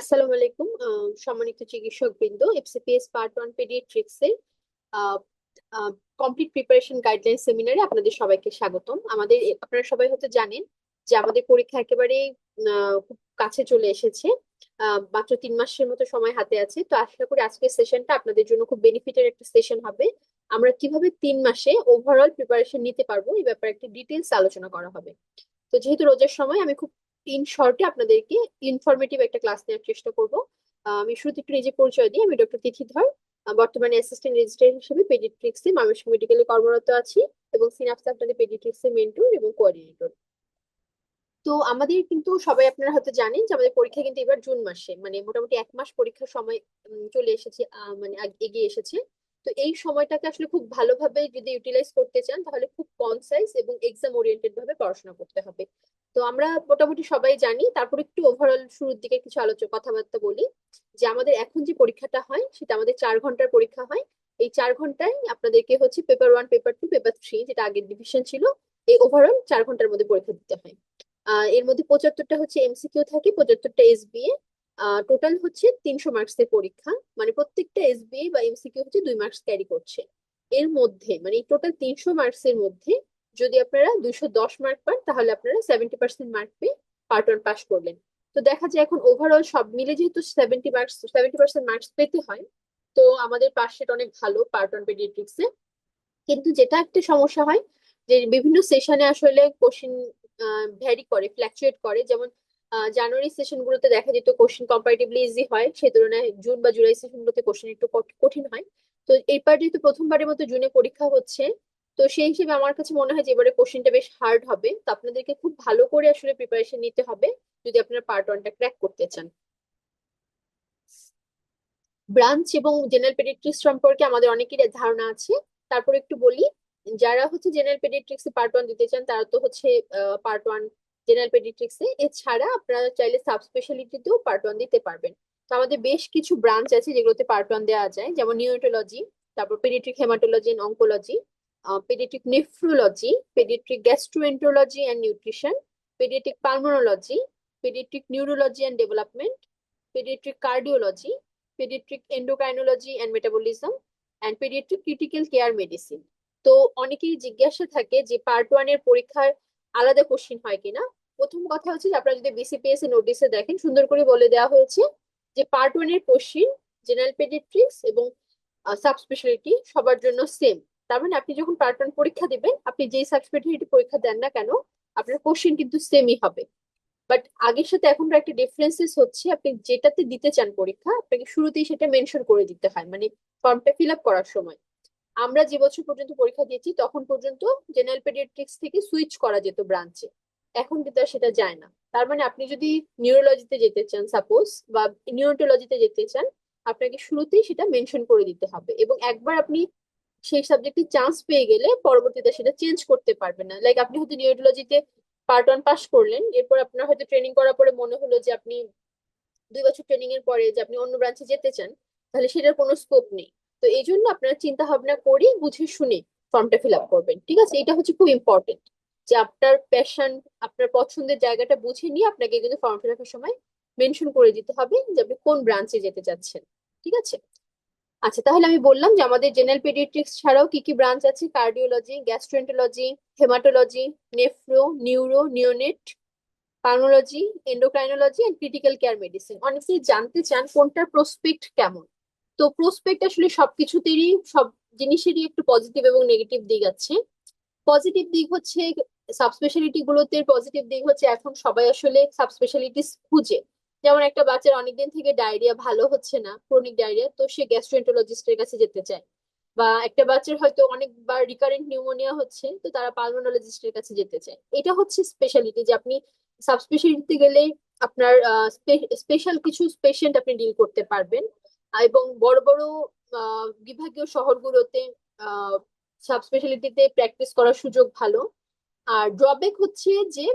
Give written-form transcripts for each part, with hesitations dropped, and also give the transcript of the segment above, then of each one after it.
আসসালামু আলাইকুম। সম্মানিত চিকিৎসক বৃন্দ, এফসিপিএস পার্ট 1 পেডিয়াট্রিক্স এর কমপ্লিট প্রিপারেশন গাইডলাইন সেমিনারে আপনাদের সবাইকে স্বাগতম। আপনারা সবাই হয়তো জানেন যে আমাদের পরীক্ষা একেবারে খুব কাছে চলে এসেছে। মাত্র 3 মাসের মতো সময় হাতে আছে। তো আশা করি আজকের সেশনটা আপনাদের জন্য খুব বেনিফিটের একটা সেশন হবে। আমরা কিভাবে 3 মাসে ওভারঅল প্রিপারেশন নিতে পারবো এই ব্যাপারে একটা ডিটেলস আলোচনা করা হবে। তো যেহেতু রোজার সময় আমি খুব ইন শর্টে আপনাদেরকে ইনফরমেটিভ একটা ক্লাস নেওয়ার চেষ্টা করব। আমি শুরুতে একটু নিজে পরিচয় দিই। আমি ডক্টর তিথিধর, বর্তমানে অ্যাসিস্ট্যান্ট রেজিস্ট্রার হিসেবে পেডিয়াট্রিক্সে ময়মনসিংহ মেডিকেলে কর্মরত আছি এবং সিনাপসে আপনাদের পেডিয়াট্রিক্সের মেন্টর এবং কোঅর্ডিনেটর। তো আমাদের কিন্তু সবাই আপনারা হয়তো জানেন যে আমাদের পরীক্ষা কিন্তু এবার জুন মাসে, মানে মোটামুটি 1 মাস পরীক্ষার সময় চলে এসেছে, মানে এগিয়ে এসেছে। তো এই সময়টাকে আসলে খুব ভালোভাবে যদি ইউটিলাইজ করতে চান তাহলে খুব কনসাইজ এবং এক্সাম ওরিয়েন্টেড ভাবে পড়াশোনা করতে হবে। তো আমরা মোটামুটি সবাই জানি, তারপর একটু ওভারঅল শুরুর দিকে কিছু কথাবার্তা বলি। যে আমাদের এখন যে পরীক্ষাটা হয় সেটা আমাদের 4 ঘন্টার পরীক্ষা হয়। এই 4 ঘন্টায় আপনাদেরকে হচ্ছে পেপার 1, পেপার 2, পেপার 3, যেটা আগের ডিভিশন ছিল, এই ওভারঅল 4 ঘন্টার মধ্যে পরীক্ষা দিতে হয়। এর মধ্যে 75টা হচ্ছে এমসিকিউ থাকে, 75টা এসবিএ। টোটাল হচ্ছে 300 মার্কসের পরীক্ষা। মানে প্রত্যেকটা এসবিএ বা এমসিকিউ হচ্ছে 2 মার্কস ক্যারি করছে। এর মধ্যে মানে এই টোটাল 300 মার্কসের মধ্যে যদি আপনারা 210 মার্ক পান তাহলে আপনারা 70% মার্ক পেয়ে পার্ট 1 পাস করলেন। তো দেখা যায় এখন ওভারঅল সব মিলে যেহেতু 70% মার্কস পেতে হয়, তো আমাদের পাস সেট অনেক ভালো পার্ট 1 পেডিয়াট্রিক্সে। কিন্তু যেটা একটা সমস্যা হয় যে বিভিন্ন সেশনে আসলে কোশ্চিন ভ্যারি করে, ফ্ল্যাকচুয়েট করে। যেমন জানুয়ারি সেশন গুলোতে দেখা যেত কোশ্চিন কম্পারেটিভলি ইজি হয়, সেই তুলনায় জুন বা জুলাই সেশন গুলোতে কোশ্চিন একটু কঠিন হয়। তো এইবার যেহেতু প্রথমবারের মতো জুনে পরীক্ষা হচ্ছে, তো সেই হিসেবে আমার কাছে মনে হয় যে এবারে কোশ্চিনটা বেশ হার্ড হবে। তো আপনাদেরকে খুব ভালো করে আসলে প্রিপারেশন নিতে হবে যদি আপনারা পার্ট 1টা ক্র্যাক করতে চান। ব্রাঞ্চ এবং জেনারেল পেডিয়াট্রিক্স সম্পর্কে আমাদের অনেকেরই ধারণা আছে। তারপর একটু বলি, যারা হচ্ছে জেনারেল পেডিয়াট্রিক্স পার্ট 1 দিতে চান তারা তো হচ্ছে পার্ট 1 জেনারেল পেডিয়াট্রিক্সে, এছাড়া আপনারা চাইলে সাব স্পেশালিটিতেও পার্ট 1 দিতে পারবেন। তো আমাদের বেশ কিছু ব্রাঞ্চ আছে যেগুলোতে পার্ট 1 দেওয়া যায়, যেমন নিউরোলজি, তারপর paediatric haematology and oncology, paediatric nephrology, paediatric gastroenterology and nutrition, paediatric pulmonology, paediatric neurology and development, paediatric cardiology, paediatric endocrinology and metabolism, and paediatric critical care medicine. তো অনেকেই জিজ্ঞাসা থাকে যে পার্ট 1 এর পরীক্ষার আলাদা কোশ্চিন হয় কিনা। প্রথম কথা হচ্ছে যে আপনারা যদি বিসিপিএস এর নোটিশে দেখেন, সুন্দর করে বলে দেওয়া হয়েছে যে পার্ট 1 এর কোশ্চিন জেনারেল পেডিয়াট্রিক্স এবং সাব স্পেশালিটি সবার জন্য সেম। তার মানে আপনি যখন পার্ট 1 পরীক্ষা দিবেন, আপনি যেই সাব স্পেশালিটি পরীক্ষা দেন না কেন, আপনার কোশ্চিন কিন্তু সেমই হবে। বাট আগের সাথে এখনকার একটা ডিফারেন্সেস হচ্ছে, আপনি যেটাতে দিতে চান পরীক্ষা আপনাকে শুরুতেই সেটা মেনশন করে দিতে হয়, মানে ফর্মটা ফিল আপ করার সময়। আমরা যে বছর পর্যন্ত পরীক্ষা দিয়েছি তখন পর্যন্ত জেনারেল পেডিয়াট্রিক্স থেকে সুইচ করা যেত ব্রাঞ্চে, এখন কিন্তু আর সেটা যায় না। তার মানে আপনি যদি নিউরোলজিতে যেতে চান সাপোজ, বা নিউরোটোলজিতে যেতে চান, আপনাকে শুরুতেই সেটা মেনশন করে দিতে হবে। এবং একবার আপনি সেই সাবজেক্টে চান্স পেয়ে গেলে পরবর্তীতে সেটা চেঞ্জ করতে পারবেন না। লাইক আপনি হয়তো নিউরোলজিতে পার্ট 1 পাস করলেন, এরপর আপনার হয়তো ট্রেনিং করার পরে মনে হলো যে আপনি 2 বছর ট্রেনিং এর পরে যে আপনি অন্য ব্রাঞ্চে যেতে চান, তাহলে সেটার কোনো স্কোপ নেই। তো এই জন্য আপনারা চিন্তা ভাবনা করে বুঝে শুনে ফর্মটা ফিল আপ করবেন, ঠিক আছে? এটা হচ্ছে খুব ইম্পর্টেন্ট যে আপনার প্যাশন, আপনার পছন্দের জায়গাটা বুঝে নিয়ে আপনাকে কিন্তু ফর্ম ফিল আপের সময় মেনশন করে দিতে হবে যে আপনি কোন ব্রাঞ্চে যেতে চাচ্ছেন, ঠিক আছে? আচ্ছা, তাহলে আমি বললাম যে আমাদের জেনারেল পেডিয়াট্রিক্স ছাড়াও কি কি ব্রাঞ্চ আছে: cardiology, gastroenterology, haematology, nephro, neuro, neonate, pulmology, endocrinology and critical care medicine. অনেকেই জানতে চান কোনটার প্রসপেক্ট কেমন। তো প্রসপেক্ট আসলে সবকিছুতেরই, সব জিনিসেরই একটু পজিটিভ এবং নেগেটিভ দিক আছে। পজিটিভ দিক হচ্ছে সাব স্পেশালিটি গুলোতে, পজিটিভ দিক হচ্ছে এখন সবাই আসলে সাব স্পেশালিটিস খুঁজে। যেমন একটা বাচ্চার অনেকদিন থেকে ডায়রিয়া ভালো হচ্ছে না, ক্রনিক ডায়রিয়া, তো সে গ্যাস্ট্রোএন্টারোলজিস্টের কাছে যেতে চায়। বা একটা বাচ্চার হয়তো অনেকবার রিকারেন্ট নিউমোনিয়া হচ্ছে, তো তারা পালমোনোলজিস্টের কাছে যেতে চায়। এটা হচ্ছে স্পেশালিটি, যে আপনি সাব স্পেশালিটিতে গেলে আপনার স্পেশাল কিছু পেশেন্ট আপনি ডিল করতে পারবেন। এবং বড় বড় বিভাগীয় শহরগুলোতে সাব স্পেশালিটিতে প্র্যাকটিস করার সুযোগ ভালো। আর ড্রব্যাক হচ্ছে যে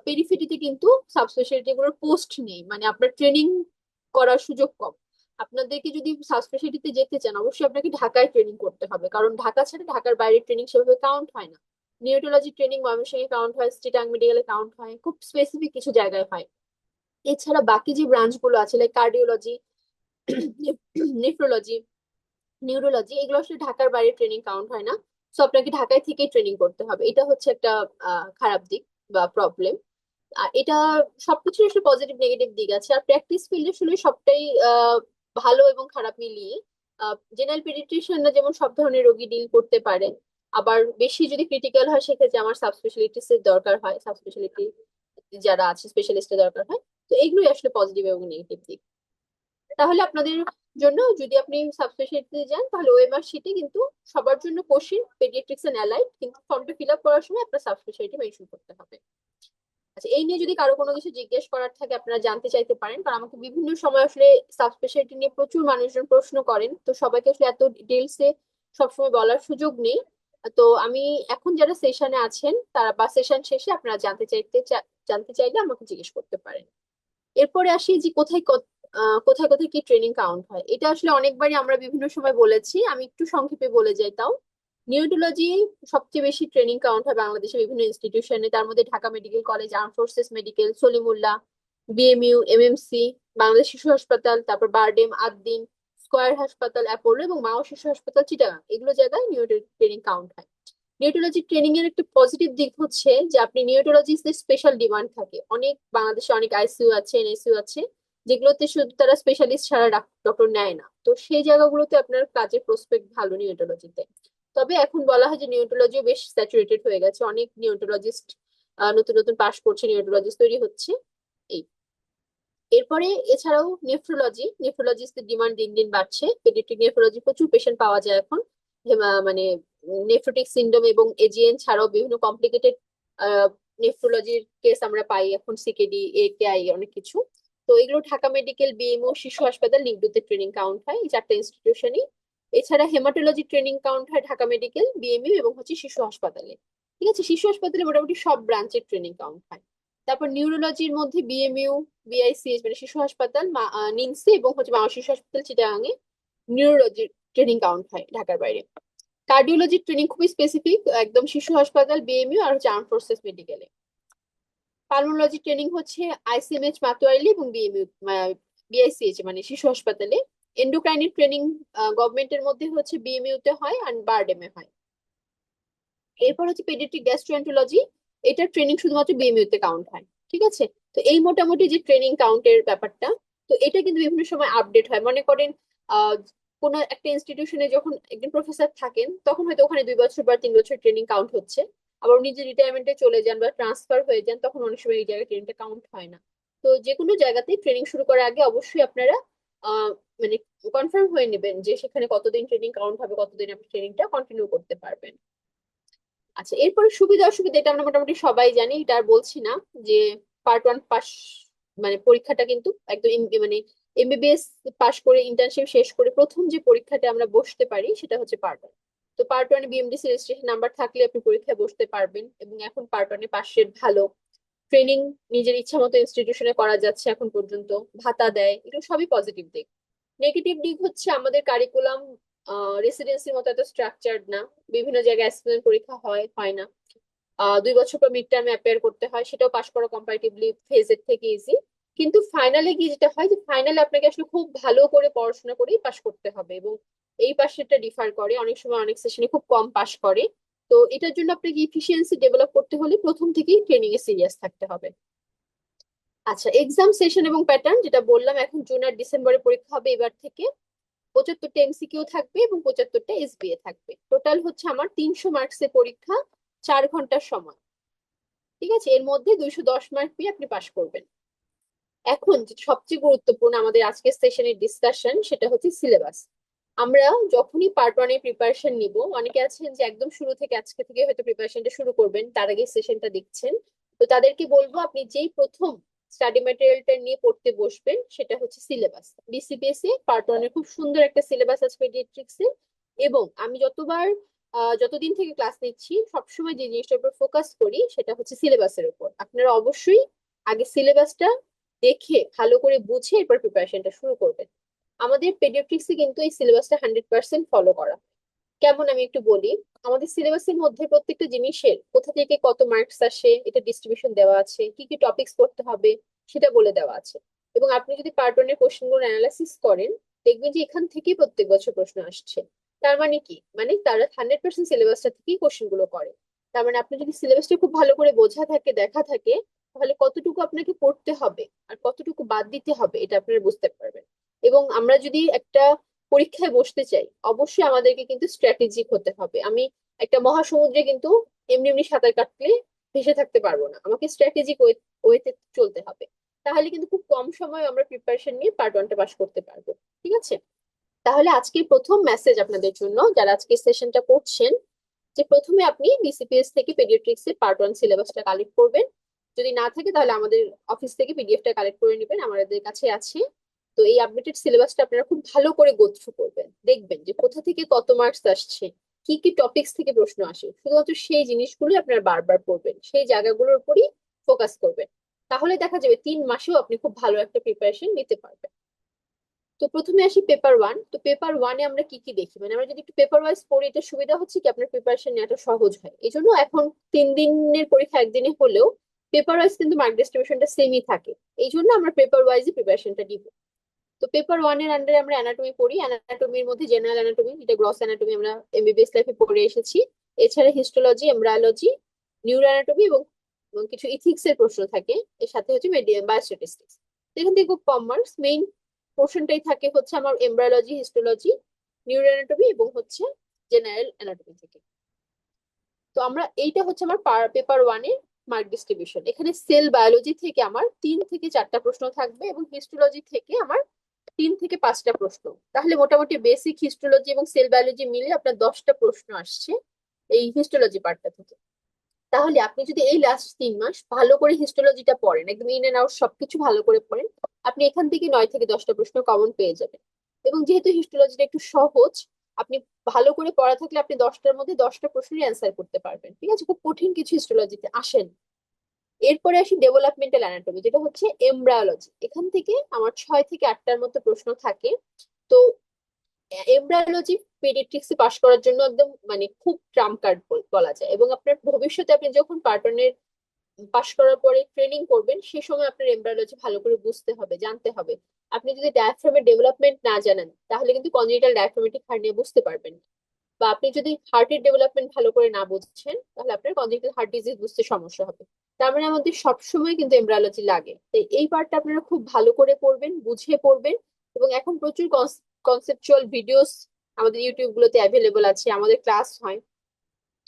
পেরিফেরিতে কিন্তু সাব স্পেশালিটি গুলোর পোস্ট নেই, মানে আপনার ট্রেনিং করার সুযোগ কম। আপনাদেরকে যদি সাব স্পেশালিটিতে যেতে চান অবশ্যই আপনাকে ঢাকায় ট্রেনিং করতে হবে, কারণ ঢাকা ছাড়া ঢাকার বাইরে ট্রেনিং সেভাবে কাউন্ট হয় না। নিউরোলজি ট্রেনিং ময়মনসিংহে কাউন্ট হয়, চিটাগাং মেডিকেলে কাউন্ট হয়, খুব স্পেসিফিক কিছু জায়গায় হয়। এছাড়া বাকি যে ব্রাঞ্চ গুলো আছে লাইক কার্ডিওলজি, নেফ্রোলজি, নিউরোলজি, এগুলো আসলে ঢাকার বাইরে ট্রেনিং কাউন্ট হয় না। সো আপনাকে ঢাকায় থেকেই ট্রেনিং করতে হবে, এটা হচ্ছে একটা খারাপ দিক বা প্রবলেম। আর এটা সবকিছু আসলে পজিটিভ নেগেটিভ দিক আছে। আর প্র্যাকটিস ফিল্ডে আসলে সবটাই ভালো এবং খারাপ মিলিয়ে। জেনারেল পেডিয়াট্রিশিয়ানরা যেমন সব ধরনের রোগী ডিল করতে পারে, আবার বেশি যদি ক্রিটিক্যাল হয় সেক্ষেত্রে আমার সাব স্পেশালিটিস এর দরকার হয়, সাব স্পেশালিটি যারা আছে স্পেশালিস্টের দরকার হয়। তো এগুলোই আসলে পজিটিভ এবং নেগেটিভ দিক। তাহলে আপনাদের জন্য যদি আপনি সাবস্পেশালিটিতে যান তাহলে ওএমআর শিটে কিন্তু সবার জন্য কোশ্চেন পেডিয়াট্রিক্স এন্ড অ্যালাইড, কিন্তু ফর্মটা ফিল আপ করার সময় আপনার সাবস্পেশালিটি মেনশন করতে হবে। আচ্ছা, এই নিয়ে যদি কারো কোনো কিছু জিজ্ঞেস করার থাকে আপনারা জানতে চাইতে পারেন, কারণ আমাকে বিভিন্ন সময় আসলে সাবস্পেশালিটি নিয়ে প্রচুর মানুষজন প্রশ্ন করেন, তো সবাইকে আসলে এত ডিটেলসে সবসময় বলার সুযোগ নেই। তো আমি এখন যারা সেশনে আছেন তারা বা সেশন শেষে আপনারা জানতে চাইলে আমাকে জিজ্ঞেস করতে পারেন। এরপরে আসি যে কোথায় কোথায় কি ট্রেনিং কাউন্ট হয়। এটা আসলে অনেকবারই আমরা বিভিন্ন সময় বলেছি, আমি একটু সংক্ষেপে বলে যাই তাও। নিউরোলজি সবচেয়ে বেশি ট্রেনিং কাউন্ট হয় বাংলাদেশের বিভিন্ন ইনস্টিটিউশনে, তার মধ্যে Dhaka medical college, arm forces medical, Salimullah, BMU, MMC, Bangladesh শিশু হাসপাতাল, তারপর বারডেম, আদ্দিন, স্কয়ার হাসপাতাল, অ্যাপোলো এবং মাও শিশু হাসপাতাল চিটাগাং, এগুলো জায়গায় নিউরো ট্রেনিং কাউন্ট হয়। নিউরোলজি ট্রেনিং এর একটা পজিটিভ দিক হচ্ছে যে আপনি নিউরোলজিস্টদের স্পেশাল ডিমান্ড থাকে অনেক, বাংলাদেশে অনেক আইসিইউ আছে, এনআইসিইউ আছে, যেগুলোতে শুধু তারা স্পেশালিস্ট ছাড়া ডক্টর নেয় না, তো সেই জায়গাগুলোতে আপনার কাজের প্রসপেক্ট ভালো নিউরোলজিতে। তবে এখন বলা হয় যে নিউরোলজিও বেশ স্যাচুরেটেড হয়ে গেছে, অনেক নিউরোলজিস্ট নতুন নতুন পাশ করছে, নিউরোলজিস্ট তৈরি হচ্ছে। এই এরপরে এছাড়াও নেফ্রোলজিস্টের ডিমান্ড দিন দিন বাড়ছে, পেডিয়াট্রিক নেফ্রোলজি প্রচুর পেশেন্ট পাওয়া যায় এখন। মানে নেফ্রোটিক সিন্ড্রোম এবং এজিএন ছাড়াও বিভিন্ন কমপ্লিকেটেড নেফ্রোলজির কেস আমরা পাই এখন, সিকেডি, একেআই, অনেক কিছু। তো এগুলো ঢাকা মেডিকেল, বিএমও, শিশু হাসপাতাল, নিগডুতে ট্রেনিং কাউন্ট হয়, এই চারটা ইনস্টিটিউশনই। এছাড়া হেমাটোলজি ট্রেনিং কাউন্ট হয় ঢাকা মেডিকেল, বিএমইউ এবং হচ্ছে শিশু হাসপাতালে। ঠিক আছে, শিশু হাসপাতালে মোটামুটি সব ব্রাঞ্চের ট্রেনিং কাউন্ট হয়। তারপর নিউরোলজির মধ্যে বিএমইউ, বিআইসিএস মানে শিশু হাসপাতাল, নিমসি এবং হচ্ছে বাংলা শিশু হাসপাতাল চিটাগাঙে নিউরোলজির ট্রেনিং কাউন্ট হয় ঢাকার বাইরে। কার্ডিওলজির ট্রেনিং খুবই স্পেসিফিক, একদম শিশু হাসপাতাল, বিএমইউ আর হচ্ছে আর্ম ফোর্সেস মেডিকেলে। পালমোলজি ট্রেনিং হচ্ছে আইসিএমএইচ মাতোয়াইলি এবং বিএমইউ, বিআইসিএইচ মানে শিশু হাসপাতালে। এন্ডোক্রাইনের ট্রেনিং গভর্নমেন্টের মধ্যে হচ্ছে বিএমইউ তে হয় আর বারডেমে হয়। এরপর হচ্ছে পেডিয়াট্রিক গ্যাস্ট্রোএন্টারোলজি, এটার ট্রেনিং শুধুমাত্র বিএমইউ তে কাউন্ট হয়। ঠিক আছে, তো এই মোটামুটি যে ট্রেনিং কাউন্টের ব্যাপারটা, তো এটা কিন্তু বিভিন্ন সময় আপডেট হয়। মনে করেন আহ কোন একটা ইনস্টিটিউশনে যখন একজন প্রফেসর থাকেন তখন হয়তো ওখানে 2 বছর বা 3 বছর ট্রেনিং কাউন্ট হচ্ছে, আবার নিজে রিটায়ারমেন্টে চলে যান বা ট্রান্সফার হয়ে যান তখন অনেক সময় এই জায়গায় ট্রেনিংটা কাউন্ট হয় না। তো যে কোনো জায়গাতেই ট্রেনিং শুরু করার আগে অবশ্যই আপনারা আহ মানে কনফার্ম হয়ে নেবেন যে সেখানে কতদিন ট্রেনিং কাউন্ট হবে, কতদিন আপনি ট্রেনিংটা কন্টিনিউ করতে পারবেন। আচ্ছা, এরপরে সুবিধা অসুবিধা এটা আমরা মোটামুটি সবাই জানি, এটা আর বলছি না। যে পার্ট 1 পাস মানে পরীক্ষাটা কিন্তু একদম মানে এমবিবিএস পাস করে ইন্টার্নশিপ শেষ করে প্রথম যে পরীক্ষাটা আমরা বসতে পারি সেটা হচ্ছে পার্ট 1। তো পার্ট 1-এ বিএমডিসি রেজিস্ট্রেশন নাম্বার থাকলে আপনি পরীক্ষায় বসতে পারবেন, এবং এখন পার্ট 1-এ পাস রেট ভালো। ট্রেনিং নিজের ইচ্ছা মতো ইনস্টিটিউশনে করা যাচ্ছে এখন পর্যন্ত, ভাতা দেয়, এগুলো সবই পজিটিভ দিক। নেগেটিভ দিক হচ্ছে আমাদের কারিকুলাম রেসিডেন্সির মতো এত স্ট্রাকচার্ড না, বিভিন্ন জায়গায় অ্যাসপিরেন্ট পরীক্ষা হয় হয় না। 2 বছর পর মিড টার্মে অ্যাপিয়ার করতে হয়, সেটাও পাশ করা কম্পারেটিভলি ফেজের থেকে ইজি। কিন্তু ফাইনালে গিয়ে যেটা হয় যে ফাইনালে আপনাকে আসলে খুব ভালো করে পড়াশোনা করেই পাশ করতে হবে, এবং এই পাশেরটা ডিফার করে, অনেক সময় অনেক সেশনে খুব কম পাশ করে। তো এটার জন্য আপনাকে ইফিসিয়েন্সি ডেভেলপ করতে হলে প্রথম থেকেই ট্রেনিং এ সিরিয়াস থাকতে হবে। আচ্ছা, এক্সাম সেশন এবং প্যাটার্ন যেটা বললাম, এখন জুন আর ডিসেম্বরে পরীক্ষা হবে এবার থেকে। 75টা এমসিকিউ থাকবে এবং 75টা এসবিএ থাকবে, টোটাল হচ্ছে আমার 300 মার্কসের পরীক্ষা, 4 ঘন্টার সময়। ঠিক আছে, এর মধ্যে 210 মার্ক পেয়ে আপনি পাশ করবেন। এখন যেটা সবচেয়ে গুরুত্বপূর্ণ আমাদের আজকের সেশনের ডিসকাশন সেটা হচ্ছে সিলেবাস। আমরা যখনই পার্ট 1 এর প্রিপারেশন নিব, অনেকে আছেন যে একদম শুরু থেকে আজকে থেকে হয়তো প্রিপারেশনটা শুরু করবেন, তার আগে সেশনটা দেখছেন। তো তাদেরকে বলবো আপনি যেই প্রথম স্টাডি ম্যাটেরিয়ালটা নিয়ে পড়তে বসবেন সেটা হচ্ছে সিলেবাস। ডিসিপিএস এ পার্ট 1 এর খুব সুন্দর একটা সিলেবাস আছে পেডিয়াট্রিক্স এ। এবং আমি যতদিন থেকে ক্লাস নিচ্ছি সবসময় যে জিনিসটার উপর ফোকাস করি সেটা হচ্ছে সিলেবাসের উপর। আপনারা অবশ্যই আগে সিলেবাসটা দেখে ভালো করে বুঝে এরপর প্রিপারেশনটা শুরু করবেন। আমাদের পেডিয়াট্রিক্সে কিন্তু এই সিলেবাসটা 100% ফলো করা। কেমন আমি একটু বলি। আমাদের সিলেবাসের মধ্যে প্রত্যেকটা জিনিসের কোথা থেকে কত মার্কস আসে এটা ডিস্ট্রিবিউশন দেওয়া আছে, কি কি টপিকস পড়তে হবে, সেটা বলে দেওয়া আছে। এবং আপনি যদি পার্ট ওয়ান এর কোশ্চেন গুলো অ্যানালাইসিস করেন, দেখবেন যে এখান থেকেই প্রত্যেক বছর প্রশ্ন আসছে। তার মানে কি, মানে তারা 100% সিলেবাসটা থেকেই কোশ্চেন গুলো করে। তার মানে আপনি যদি সিলেবাসটা খুব ভালো করে বোঝা থাকে, দেখা থাকে, তাহলে কতটুকু আপনাকে পড়তে হবে আর কতটুকু বাদ দিতে হবে এটা আপনারা বুঝতে পারবেন। এবং আমরা যদি একটা পরীক্ষায় বসতে চাই, অবশ্যই আমাদেরকে কিন্তু স্ট্র্যাটেজিক হতে হবে। আমি একটা মহাসমুদ্রে কিন্তু এমনি এমনি সাঁতার কাটলে ভেসে থাকতে পারবো না, আমাকে স্ট্র্যাটেজিক ওয়েতে চলতে হবে। তাহলে কিন্তু খুব কম সময়ে আমরা প্রিপারেশন নিয়ে পার্ট ওয়ানটা পাস করতে পারবো। ঠিক আছে? তাহলে আজকে প্রথম মেসেজ আপনাদের জন্য যারা আজকে সেশনটা করছেন, যে প্রথমে আপনি বিসিপিএস থেকে পেডিয়াট্রিক্স এর পার্ট ওয়ান সিলেবাসটা কালেক্ট করবেন। যদি না থাকে তাহলে আমাদের অফিস থেকে পিডিএফটা কালেক্ট করে নেবেন, আমাদের কাছে আছে। তো এই আপডেটেড সিলেবাসটা আপনারা খুব ভালো করে গো থ্রু করবেন, দেখবেন যে কোথা থেকে কত মার্কস আসছে, কি কি টপিকস থেকে প্রশ্ন আসে, শুধুমাত্র সেই জিনিসগুলো আপনারা বারবার পড়বেন, সেই জায়গাগুলোর উপরই ফোকাস করবেন। তাহলে দেখা যাবে 3 মাসেও আপনি খুব ভালো একটা প্রিপারেশন নিতে পারবেন। তো প্রথমে আসি পেপার ওয়ান। তো পেপার ওয়ানে আমরা কি কি দেখি, মানে আমরা যদি একটু পেপার ওয়াইজ পড়ি, এটা সুবিধা হচ্ছে কি আপনার প্রিপারেশন নেওয়াটা সহজ হয়। এই জন্য এখন 3 দিনের পরীক্ষা একদিনে হলেও পেপার ওয়াইজ কিন্তু মার্ক ডিস্ট্রিবিউশনটা সেমই থাকে। এই জন্য আমরা পেপার ওয়াইজই প্রিপারেশনটা দিব। তো পেপার ওয়ানের আন্ডারে আমরা অ্যানাটমি পড়ি। অ্যানাটমির মধ্যে জেনারেল অ্যানাটমি, যেটা গ্রস অ্যানাটমি আমরা এমবিবিএস লাইফে পড়ে এসেছি। এছাড়া হিস্টোলজি, এমব্রায়োলজি, নিউরো অ্যানাটমি এবং এবং কিছু ইথিক্স এর প্রশ্ন থাকে। এর সাথে হচ্ছে বায়োস্ট্যাটিস্টিক্স। এখান থেকে খুব কম মার্কস, মেইন পোর্শনটাই থাকে হচ্ছে আমার এমব্রায়োলজি, হিস্টোলজি, নিউরো অ্যানাটমি এবং হচ্ছে জেনারেল অ্যানাটমি থেকে। তো আমরা এইটা হচ্ছে আমার পেপার ওয়ানের মার্ক ডিস্ট্রিবিউশন। এখানে সেল বায়োলজি থেকে আমার 3 থেকে 4টা প্রশ্ন থাকবে এবং হিস্টোলজি থেকে আমার 3 থেকে 5টা প্রশ্ন। তাহলে মোটামুটি বেসিক হিস্টোলজি এবং সেল বায়োলজি মিলে আপনার 10টা প্রশ্ন আসছে এই হিস্টোলজি পার্টটা থেকে। তাহলে আপনি যদি এই লাস্ট 3 মাস ভালো করে হিস্টোলজিটা পড়েন, একদম ইন এন্ড আউট সবকিছু ভালো করে পড়েন, আপনি এখান থেকে 9 থেকে 10টা প্রশ্ন কমন পেয়ে যাবেন। এবং যেহেতু হিস্টোলজিটা একটু সহজ, আপনি ভালো করে পড়া থাকলে আপনি 10টার মধ্যে 10টা প্রশ্নের অ্যান্সার করতে পারবেন। ঠিক আছে? খুব কঠিন কিছু হিস্টোলজিতে আসেন। এরপরে আসি ডেভেলপমেন্টাল অ্যানাটমি, যেটা হচ্ছে এমব্রায়োলজি। এখান থেকে আমার 6 থেকে 8টার মতো প্রশ্ন থাকে। তো এমব্রায়োলজি পেডিয়াট্রিক্সে পাশ করার জন্য একদম মানে খুব ট্রাম্প কার্ড বলা যায়। এবং আপনার ভবিষ্যতে আপনি যখন পার্ট ওয়ানের পাশ করার পরে ট্রেনিং করবেন, সে সময় আপনার এমব্রায়োলজি ভালো করে বুঝতে হবে, জানতে হবে। আপনি যদি ডায়াফ্রামের ডেভেলপমেন্ট না জানেন, তাহলে কিন্তু কনজেনিটাল ডায়াফ্রামেটিক হার্নিয়া বুঝতে পারবেন না। বা আপনি যদি হার্টের ডেভেলপমেন্ট ভালো করে না বুঝছেন, তাহলে আপনার কনজেনিটাল হার্ট ডিজিজ বুঝতে সমস্যা হবে। তার মানে আমাদের সবসময় কিন্তু এমব্রায়োলজি লাগে। তাই এই পার্টটা আপনারা খুব ভালো করে পড়বেন, বুঝে পড়বেন। এবং এখন প্রচুর কনসেপচুয়াল ভিডিওস আমাদের ইউটিউব গুলোতে অ্যাভেলেবল আছে, আমাদের ক্লাস হয়।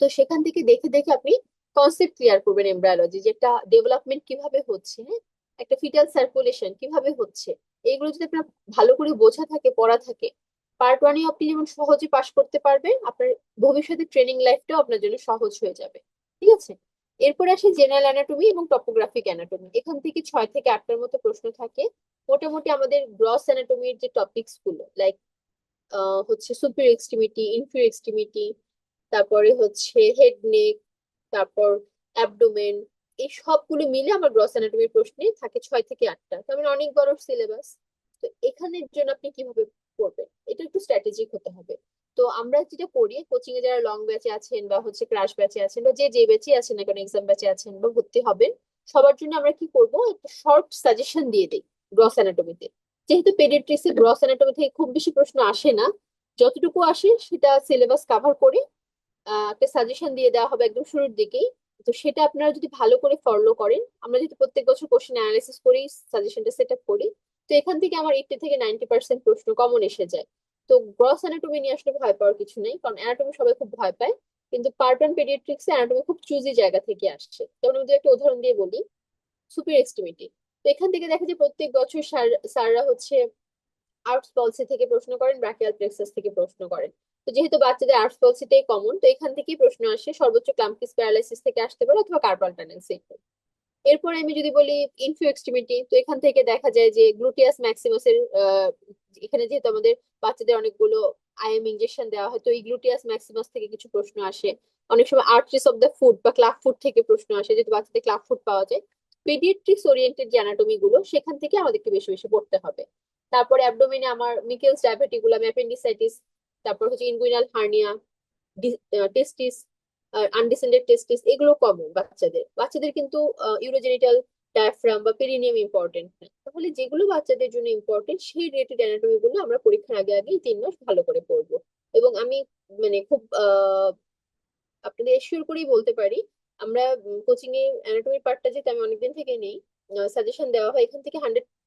তো সেখান থেকে দেখে দেখে আপনি কনসেপ্ট ক্লিয়ার করবেন এমব্রায়োলজি, যে একটা ডেভেলপমেন্ট কিভাবে হচ্ছে, হ্যাঁ, একটা ফিটাল সার্কুলেশন কিভাবে হচ্ছে। এইগুলো যদি আপনার ভালো করে বোঝা থাকে, পড়া থাকে, পার্ট ওয়ানে আপনি যেমন সহজে পাশ করতে পারবেন, আপনার ভবিষ্যতে ট্রেনিং লাইফটাও আপনার জন্য সহজ হয়ে যাবে। ঠিক আছে? এরপরে আসে জেনারেল অ্যানাটমি এবং টপোগ্রাফিক অ্যানাটমি। এখান থেকে 6 থেকে 8টার মতো প্রশ্ন থাকে। মোটামুটি আমাদের গ্রস অ্যানাটমির যে টপিকস গুলো, লাইক হচ্ছে সুপিরিয়র এক্সট্রিমিটি, ইনফিরিয়র এক্সট্রিমিটি, তারপরে হচ্ছে হেড নেক, তারপর অ্যাবডোমেন, এই সবগুলো মিলে আমার গ্রস অ্যানাটমির প্রশ্নে থাকে 6 থেকে 8টা। তার মানে অনেক বড় সিলেবাস। তো এখানের জন্য আপনি কিভাবে পড়বেন, এটা একটু স্ট্র্যাটেজিক হতে হবে। তো আমরা যেটা করি, কোচিং এ যারা লং ব্যাচে আছেন বা হচ্ছে ক্রাশ ব্যাচে আছেন বা যে যে ব্যাচে আছেন না কেন, এক্সাম ব্যাচে আছেন বা ভর্তি হবেন, সবার জন্য আমরা কি করব, একটা শর্ট সাজেশন দিয়ে দিই গ্রস অ্যানাটমিতে। যেহেতু পেডিয়াট্রিক্সে গ্রস অ্যানাটমি থেকে খুব বেশি প্রশ্ন আসে না, যতটুকু আসে সেটা সিলেবাস কাভার করে একটা সাজেশন দিয়ে দেওয়া হবে একদম শুরুর দিকেই। তো সেটা আপনারা যদি ভালো করে ফলো করেন, আমরা যদি প্রত্যেক বছর কোশ্চেন অ্যানালাইসিস করেই সাজেশনটা সেট আপ করি, তো এখান থেকে আমার 80 থেকে 90% প্রশ্ন কমন এসে যায়। তো গ্রস অ্যানাটমি নিয়ে আসলে ভয় পাওয়ার কিছু নেই, কারণ অ্যানাটমি সবাই খুব ভয় পায়। কিন্তু পার্ট ওয়ান পেডিয়াট্রিক্সে অ্যানাটমি খুব চুজি জায়গা থেকে আসছে। যেমন আমি যদি একটা উদাহরণ দিয়ে বলি, সুপির এক্সট্রিমিটি। তো এখান থেকে দেখা যায় প্রত্যেক বছর স্যাররা হচ্ছে আর্টস পলিসি থেকে প্রশ্ন করেন, ব্রাকিয়াল প্লেক্সাস থেকে প্রশ্ন করেন। তো যেহেতু বাচ্চাদের আর্টস পলিসিটাই কমন, তো এখান থেকেই প্রশ্ন আসে। সর্বোচ্চ ক্লাম্পিস প্যারালাইসিস থেকে আসতে পারে অথবা কার্পাল টানেল সিনড্রোম। এরপরে আমি যদি বলি ইনফিউ এক্সট্রিমিটি, তো এখান থেকে দেখা যায় যে গ্লুটিয়াস ম্যাক্সিমাস এর এখানে যেহেতু আমাদের বাচ্চাদের অনেকগুলো আইএম ইনজেকশন দেওয়া হয়, তো এই গ্লুটিয়াস ম্যাক্সিমাস থেকে কিছু প্রশ্ন আসে। অনেক সময় আর্টারিস অফ দ্য ফুট বা ক্লাব ফুট থেকে প্রশ্ন আসে, যেহেতু বাচ্চাদের ক্লাব ফুট পাওয়া যায়। পেডিয়াট্রিক্স ওরিয়েন্টেড যে অ্যানাটমি গুলো, সেখান থেকে আমাদেরকে বেশি বেশি পড়তে হবে। তারপরে অ্যাবডোমেনে আমার মিকেলস ডায়াবেটিকুলাম, অ্যাপেন্ডিসাইটিস, তারপর হচ্ছে ইনগুইনাল হার্নিয়া, টেস্টিস, আনডিসেন্ডেড টেস্টিস, এগুলো কমন বাচ্চাদের। বাচ্চাদের কিন্তু ইউরোজেনিটাল ডায়াফ্রাম বা পেরিনিয়াম ইম্পর্টেন্ট না, তাহলে যেগুলো বাচ্চাদের জন্য ইম্পর্টেন্ট সেই রিলেটেড অ্যানাটমি গুলো আমরা পরীক্ষার আগে আগেই 3 মাস ভালো করে পড়বো। এবং আমি মানে খুব আপনাদের এশিওর করেই বলতে পারি, আমরা কোচিং এ অ্যানাটমির পার্টটা যেটা আমি অনেকদিন থেকে নেই, সাজেশন দেওয়া হয়, এখান থেকে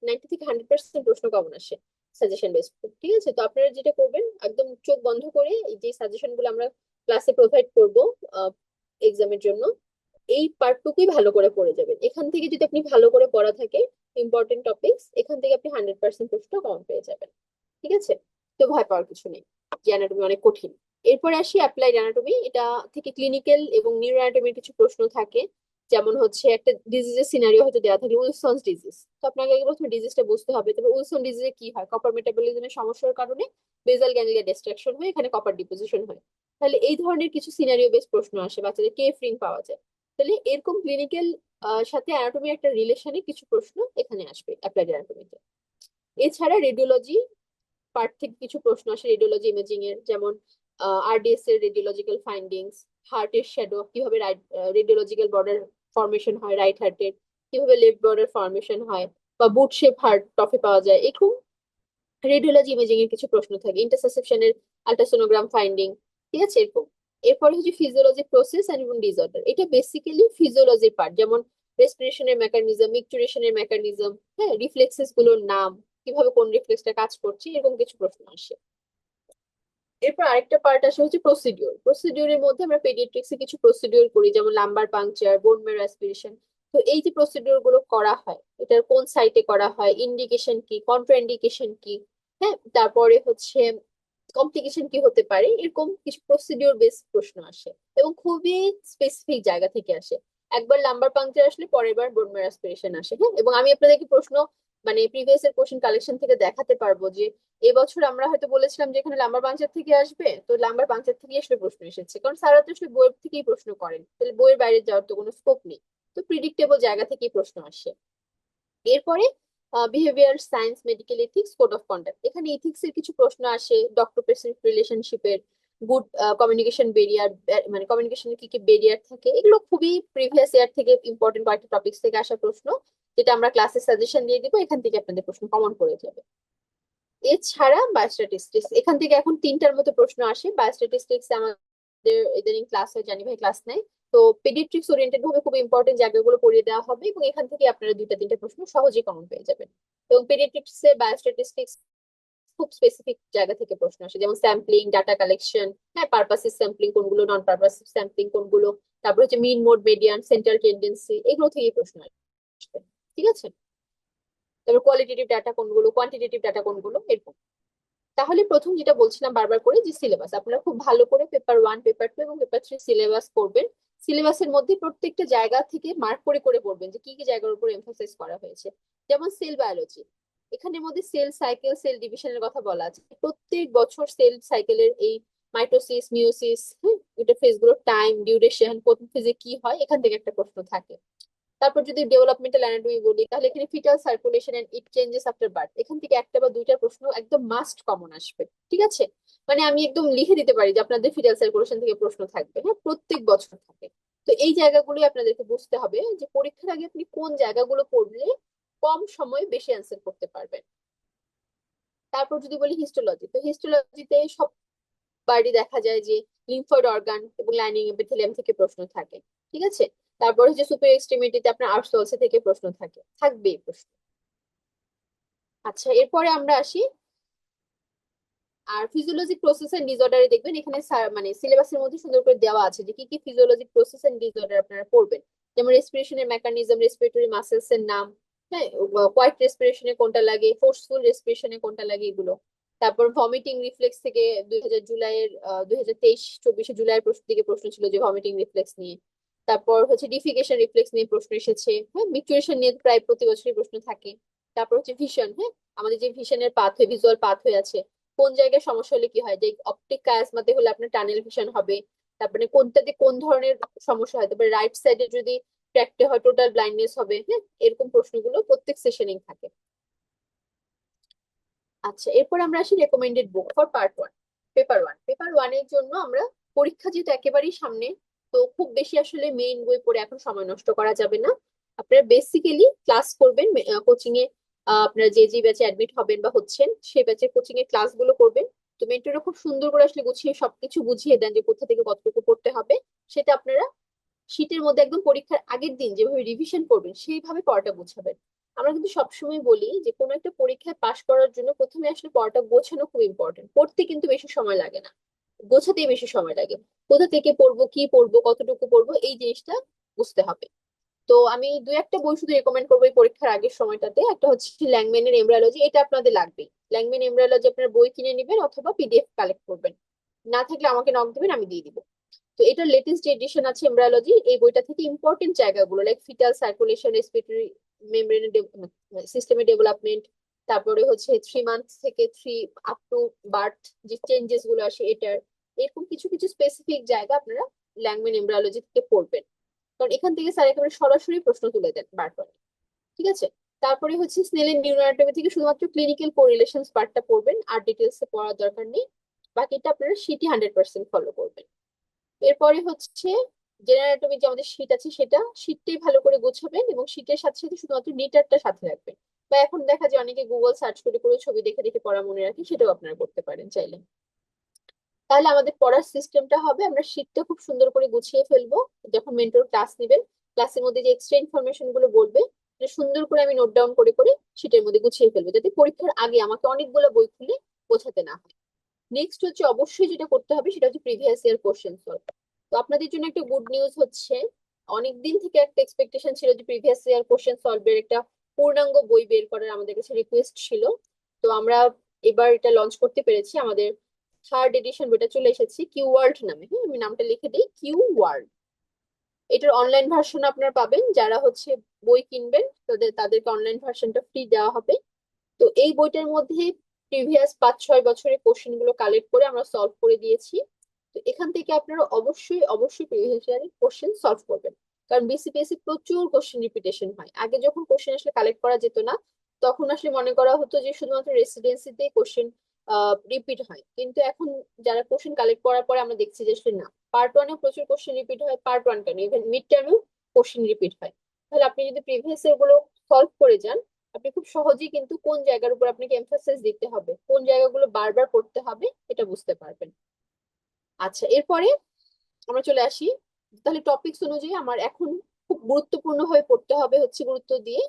90 থেকে 100% প্রশ্ন কমন আসে সাজেশন বেস। ঠিক আছে, তো আপনারা যেটা করবেন একদম চোখ বন্ধ করে এই যে সাজেশন গুলো আমরা ক্লাসে প্রোভাইড করবো এক্সামের জন্য, এই পার্টটুকুই ভালো করে পড়ে যাবেন। এখান থেকে যদি আপনি ভালো করে পড়া থাকে ইম্পর্টেন্ট টপিকস, এখান থেকে আপনি 100% প্রশ্ন কমন পেয়ে যাবেন। ঠিক আছে, তো ভয় পাওয়ার কিছু নেই যে অ্যানাটমি অনেক কঠিন। এরপরে আসি অ্যাপ্লাইড অ্যানাটমি। এটা থেকে ক্লিনিক্যাল এবং নিউরো অ্যানাটমির কিছু প্রশ্ন থাকে। যেমন হচ্ছে একটা ডিজিজের সিনারিও হয়তো দেওয়া থাকে, উইলসনস ডিজিজ, তো আপনাকে আগে প্রথমে ডিজিজটা বুঝতে হবে। তবে উইলসন ডিজিজে কি হয়, কপার মেটাবলিজমের সমস্যার কারণে বেসাল গ্যাংলিয়া ডিস্ট্রাকশন হয়ে এখানে কপার ডিপোজিশন হয়। তাহলে এই ধরনের কিছু সিনারিও বেস প্রশ্ন আসে, বাচ্চাদের কেফ রিং পাওয়া যায়। তাহলে এরকম ক্লিনিক্যাল সাথে অ্যানাটমি একটা রিলেশনে কিছু প্রশ্ন এখানে আসবে অ্যাপ্লাইড অ্যানাটমিতে। এছাড়া রেডিওলজি পার্ট থেকে কিছু প্রশ্ন আসে রেডিওলজি ইমেজিং এর, যেমন আরডিএস এর রেডিওলজিক্যাল ফাইন্ডিংস, হার্টের শ্যাডো কিভাবে রেডিওলজিক্যাল বর্ডার ফর্মেশন হয় রাইট হার্টের, কিভাবে লেফট বর্ডার ফর্মেশন হয়, বা বুট শেপ হার্ট টফে পাওয়া যায়, এরকম রেডিওলজি ইমেজিং এর কিছু প্রশ্ন থাকে, ইন্টারসেপশনের আল্ট্রাসোনোগ্রাম ফাইন্ডিং। ঠিক আছে, এরকম। এরপরে হচ্ছে ফিজিওলজি প্রসেস এন্ড এবং ডিসঅর্ডার, এটা বেসিক্যালি ফিজিওলজির পার্ট, যেমন রেসপিরেশনের মেকানিজম, মিকচুরেশনের মেকানিজম, হ্যাঁ, রিফ্লেক্সেস গুলোর নাম, কিভাবে কোন রিফ্লেক্সটা কাজ করছে, এরকম কিছু প্রশ্ন আসে। এরপর আরেকটা পার্ট আসে হচ্ছে প্রসিডিওর। প্রসিডিওরের মধ্যে আমরা পেডিয়াট্রিক্সে কিছু প্রসিডিওর করি, যেমন lumber puncture, bone marrow aspiration. তো এই যে প্রসিডিওর গুলো করা হয়, এটার কোন সাইটে করা হয়, ইন্ডিকেশন কি, কন্ট্রাইন্ডিকেশন কি, হ্যাঁ, তারপরে হচ্ছে কমপ্লিকেশন কি হতে পারে, এরকম কিছু প্রসিডিওর বেস প্রশ্ন আসে এবং খুবই স্পেসিফিক জায়গা থেকে আসে। একবার লাম্বার পাংচার আসলে পরের বার বোন ম্যারো অ্যাসপিরেশন আসে। হ্যাঁ, এবং আমি আপনাদেরকে প্রশ্ন মানে প্রিভিয়াস এর কোশ্চেন কালেকশন থেকে দেখাতে পারবো যে এবছর আমরা হয়তো বলেছিলাম যে এখানে লাম্বার পাংচার থেকে আসবে, তো লাম্বার পাংচার থেকে আসলে প্রশ্ন এসেছে, কারণ স্যাররা তো আসলে বইয়ের থেকেই প্রশ্ন করেন, তাহলে বইয়ের বাইরে যাওয়ার তো কোনো স্কোপ নেই। তো প্রিডিক্টেবল জায়গা থেকেই প্রশ্ন আসে। এরপরে behaviour science, medical ethics, code of conduct, এখানে এথিক্স এর কিছু প্রশ্ন আসে, ডক্টর পেশেন্ট রিলেশনশিপের, গুড কমিউনিকেশন বেরিয়ার, মানে কমিউনিকেশনের কি কি বেরিয়ার থাকে, এগুলো খুবই প্রিভিয়াস ইয়ার থেকে ইম্পর্টেন্ট কয়েকটা টপিক্স থেকে আসা প্রশ্ন, যেটা আমরা ক্লাসে সাজেশন দিয়ে দিব, এখান থেকে আপনাদের প্রশ্ন কমন করে যাবে। এছাড়া বায়োস্ট্যাটিস্টিক্স, এখান থেকে এখন 3টার মতো প্রশ্ন আসে। বায়োস্ট্যাটিস্টিক্স আমাদের ইদানিং ক্লাস হয়, জানি ভাই ক্লাস নেই, তো পেডিয়াট্রিক্স ওরিয়েন্টেড ভাবে খুব ইম্পর্টেন্ট জায়গাগুলো পড়িয়ে দেওয়া হবে এবং এখান থেকে আপনারা 2টা 3টা প্রশ্ন সহজেই কমন পেয়ে যাবেন। এবং পেডিয়াট্রিক্স এ বায়োস্ট্যাটিস্টিক্স খুব স্পেসিফিক জায়গা থেকে প্রশ্ন আসে, যেমন স্যাম্পলিং, ডাটা কালেকশন, হ্যাঁ, পারপাসিভ স্যাম্পলিং কোনগুলো, নন পারপাসিভ স্যাম্পলিং কোনগুলো, তারপর হচ্ছে মিন, মোড, মেডিয়ান, সেন্ট্রাল টেন্ডেন্সি, এগুলো থেকেই প্রশ্ন আসবে। ঠিক আছে, তারপর কোয়ালিটেটিভ ডাটা কোনগুলো, কোয়ান্টিটেটিভ ডাটা কোনগুলো, এরকম। তাহলে প্রথম যেটা বলছিলাম বারবার করে, যে সিলেবাস আপনারা খুব ভালো করে পেপার 1, পেপার 2 এবং পেপার 3 সিলেবাস করবেন। সিলেবাসের মধ্যে প্রত্যেকটা জায়গা থেকে মার্ক করে করে পড়বেন যে কি কি জায়গার উপর এমফাসাইজ করা হয়েছে। যেমন সেল বায়োলজি, এখানের মধ্যে সেল সাইকেল, সেল ডিভিশনের কথা বলা আছে, প্রত্যেক বছর সেল সাইকেলের এই মাইটোসিস, মিওসিস, এটা ফেজ গুলো, টাইম, ডিউরেশন, প্রথম ফেজে কি হয়, এখান থেকে একটা প্রশ্ন থাকে। তারপর যদি ডেভেলপমেন্টাল অ্যানাটমি বলি, তাহলে এখানে foetal circulation and it changes after birth, এখান থেকে 1 বা 2টা প্রশ্ন একদম মাস্ট কমন আসবে। ঠিক আছে, মানে আমি একদম লিখে দিতে পারি যে আপনাদের ফিটাল সার্কুলেশন থেকে প্রশ্ন থাকবে, হ্যাঁ, প্রত্যেক বছর থাকে। তো এই জায়গাগুলো আপনাদেরকে বুঝতে হবে যে পরীক্ষার আগে আপনি কোন জায়গাগুলো পড়লে কম সময়ে বেশি অ্যান্সার করতে পারবেন। তারপর যদি বলি হিস্টোলজি, তো হিস্টোলজিতে সব বারই দেখা যায় যে লিম্ফয়েড অর্গান এবং লাইনিং এপিথেলিয়াম থেকে প্রশ্ন থাকে। ঠিক আছে, তারপর হচ্ছে সুপার এক্সট্রিমিটিতে আপনার আর্টসলসে থেকে প্রশ্ন থাকে, থাকবেই প্রশ্ন। আচ্ছা, এরপরে আমরা আসি আর ফিজিওলজিক প্রসেস এন্ড ডিসঅর্ডারে, দেখবেন এখানে মানে সিলেবাসের মধ্যে সুন্দর করে দেওয়া আছে যে কি কি ফিজিওলজিক প্রসেস এন্ড ডিসঅর্ডার আপনারা পড়বেন। যেমন রেসপিরেশনের মেকানিজম, রেসপিরেটরি মাসেলস এর নাম, হ্যাঁ, কোয়াইট রেসপিরেশনে কোনটা লাগে, ফোর্সফুল রেসপিরেশনে কোনটা লাগে, এগুলো। তারপর ভমিটিং রিফ্লেক্স থেকে 2023-24 জুলাইয়ের প্রশ্ন থেকে প্রশ্ন ছিল যে ভমিটিং রিফ্লেক্স নিয়ে। তারপর হচ্ছে ডিফিকেশন রিফ্লেক্স নিয়ে প্রশ্ন এসেছে, হ্যাঁ, মিকচুরেশন নিয়ে প্রায় প্রতি বছরই প্রশ্ন থাকে। তারপর হচ্ছে ভিশন, হ্যাঁ, আমাদের যে ভিশনের পাথওয়ে, ভিজুয়াল পাথওয়ে আছে, কোন জায়গায় সমস্যা হলে কি হয়, যে অপটিক কায়াসমাতে হলে আপনার টানেল ভিশন হবে। তারপরে কোনটাতে কোন ধরনের সমস্যা হয়, তারপরে রাইট সাইডে যদি ট্র্যাক্টে হয় টোটাল ব্লাইন্ডনেস হবে, হ্যাঁ, এরকম প্রশ্নগুলো প্রত্যেক সেশনেই থাকে। আচ্ছা, এরপর আমরা আসি recommended book for part 1, paper 1। Paper 1 এর জন্য আমরা, পরীক্ষা যেহেতু একেবারেই সামনে, তো খুব বেশি আসলে মেইন বই পড়ে এখন সময় নষ্ট করা যাবে না। আপনারা বেসিক্যালি ক্লাস করবেন কোচিং এ। আপনারা যে যে ব্যাচে অ্যাডমিট হবেন বা হচ্ছেন সেই ব্যাচের কোচিং এর ক্লাসগুলো করবেন। তো মেন্টররা খুব সুন্দর করে আসলে গুছিয়ে সবকিছু বুঝিয়ে দেন যে কোথা থেকে কতটুকু পড়তে হবে। সেটা আপনারা শীটের মধ্যে একদম পরীক্ষার আগের দিন যেভাবে রিভিশন করবেন সেইভাবে পড়াটা গোছাবেন। আমরা কিন্তু সবসময় বলি যে কোনো একটা পরীক্ষায় পাশ করার জন্য প্রথমে আসলে পড়াটা গোছানো খুব ইম্পর্টেন্ট। পড়তে কিন্তু বেশি সময় লাগে না, গোছাতেই বেশি সময় লাগে। কোথা থেকে পড়বো, কি পড়বো, কতটুকু পড়বো, এই জিনিসটা বুঝতে হবে। তো আমি দু একটা বই শুধু রেকমেন্ড করবো এই পরীক্ষার আগের সময়টাতে। একটা হচ্ছে ল্যাংম্যানের এমব্রায়োলজি, এটা আপনাদের লাগবেই। ল্যাংম্যান এমব্রায়োলজি আপনার বই কিনে নেবেন অথবা পিডিএফ কালেক্ট করবেন, না থাকলে আমাকে নক দিবেন, আমি দিয়ে দিব। তো এটার লেটেস্ট এডিশন আছে এমব্রায়োলজি। এই বইটা থেকে ইম্পর্টেন্ট জায়গাগুলো like fetal circulation, respiratory membrane সিস্টেমের ডেভেলপমেন্ট, তারপরে হচ্ছে 3 মান্থ থেকে 3 আপ টু বার্থ যে চেঞ্জেস গুলো আসে এটার, এরকম কিছু কিছু স্পেসিফিক জায়গা আপনারা ল্যাংম্যান এমব্রায়োলজি থেকে পড়বেন। কারণ এখান থেকে স্যার একেবারে সরাসরি প্রশ্ন তুলে দেন বারবার। ঠিক আছে। তারপরে হচ্ছে স্নেলের নিউরোঅ্যানাটমি থেকে শুধুমাত্র ক্লিনিক্যাল কোরিলেশনস পার্টটা পড়বেন, আর ডিটেলস এ পড়ার দরকার নেই। বাকিটা আপনারা শীটই 100% ফলো করবেন। এরপরে হচ্ছে জেনারেল অ্যানাটমি, যে আমাদের শীট আছে সেটা শীটটাই ভালো করে গোছাবেন এবং শীটের সাথে সাথে শুধুমাত্র নিটারটা সাথে রাখবেন। বা এখন দেখা যায় অনেকে গুগল সার্চ করে করে ছবি দেখে দেখে পড়া মনে রাখে, সেটাও আপনারা করতে পারেন চাইলে। তাহলে আমাদের পড়ার সিস্টেমটা হবে, আমরা শীটটা খুব সুন্দর করে গুছিয়ে ফেলবো। যখন মেন্টর ক্লাস নেবেন, ক্লাসের মধ্যে যে এক্সট্রা ইনফরমেশন গুলো বলবে সেটা সুন্দর করে আমি নোট ডাউন করে করে শীটের মধ্যে গুছিয়ে ফেলবো, যাতে পরীক্ষার আগে আমাকে অনেকগুলো বই খুলে বোঝাতে না হয়। নেক্সট হচ্ছে অবশ্যই যেটা করতে হবে সেটা হচ্ছে প্রিভিয়াস ইয়ার কোশ্চেন সলভ। তো আপনাদের জন্য একটা গুড নিউজ হচ্ছে, অনেকদিন থেকে একটা এক্সপেকটেশন ছিল যে প্রিভিয়াস ইয়ার কোশ্চেন সলভের একটা পূর্ণাঙ্গ বই বের করার আমাদের কাছে রিকোয়েস্ট ছিল। তো আমরা এবার এটা লঞ্চ করতে পেরেছি। আমাদের থার্ড এডিশন বইটা চলে এসেছে কিউ ওয়ার্ল্ড নামে। হ্যাঁ, আমি নামটা লিখে দিই, কিউ ওয়ার্ল্ড। এটার অনলাইন ভার্সন আপনারা পাবেন, যারা হচ্ছে বই কিনবেন তাদেরকে অনলাইন ভার্সনটা ফ্রি দেওয়া হবে। তো এই বইটার মধ্যে প্রিভিয়াস 5-6 বছরের কোশ্চেন গুলো কালেক্ট করে আমরা সলভ করে দিয়েছি। তো এখান থেকে আপনারা অবশ্যই অবশ্যই প্রিভিয়াস ইয়ারের কোশ্চেন সলভ করবেন। কারণ বিসিপিএসসি প্রচুর কোশ্চেন রিপিটেশন হয়। আগে যখন কোশ্চেন আসলে কালেক্ট করা যেত না, তখন আসলে মনে করা হতো যে শুধুমাত্র রেসিডেন্সিতেই কোশ্চেন রিপিট হয়, কিন্তু এখন যারা কোশ্চেন কালেক্ট করার পরে আমরা দেখছি যে আসলে না, পার্ট ওয়ানেও প্রচুর কোশ্চেন রিপিট হয়, পার্ট ওয়ান কেন ইভেন মিড টার্মেও কোশ্চেন রিপিট হয়। তাহলে আপনি যদি প্রিভিয়াস ইয়ার গুলো সলভ করে যান, আপনি খুব সহজেই কিন্তু কোন জায়গার উপর আপনাকে এমফাসিস দিতে হবে, কোন জায়গাগুলো বারবার পড়তে হবে, এটা বুঝতে পারবেন। আচ্ছা, এরপরে আমরা চলে আসি। তাহলে টপিকস অনুযায়ী আমার এখন খুব গুরুত্বপূর্ণ হয়ে পড়তে হবে হচ্ছে গুরুত্ব দিয়ে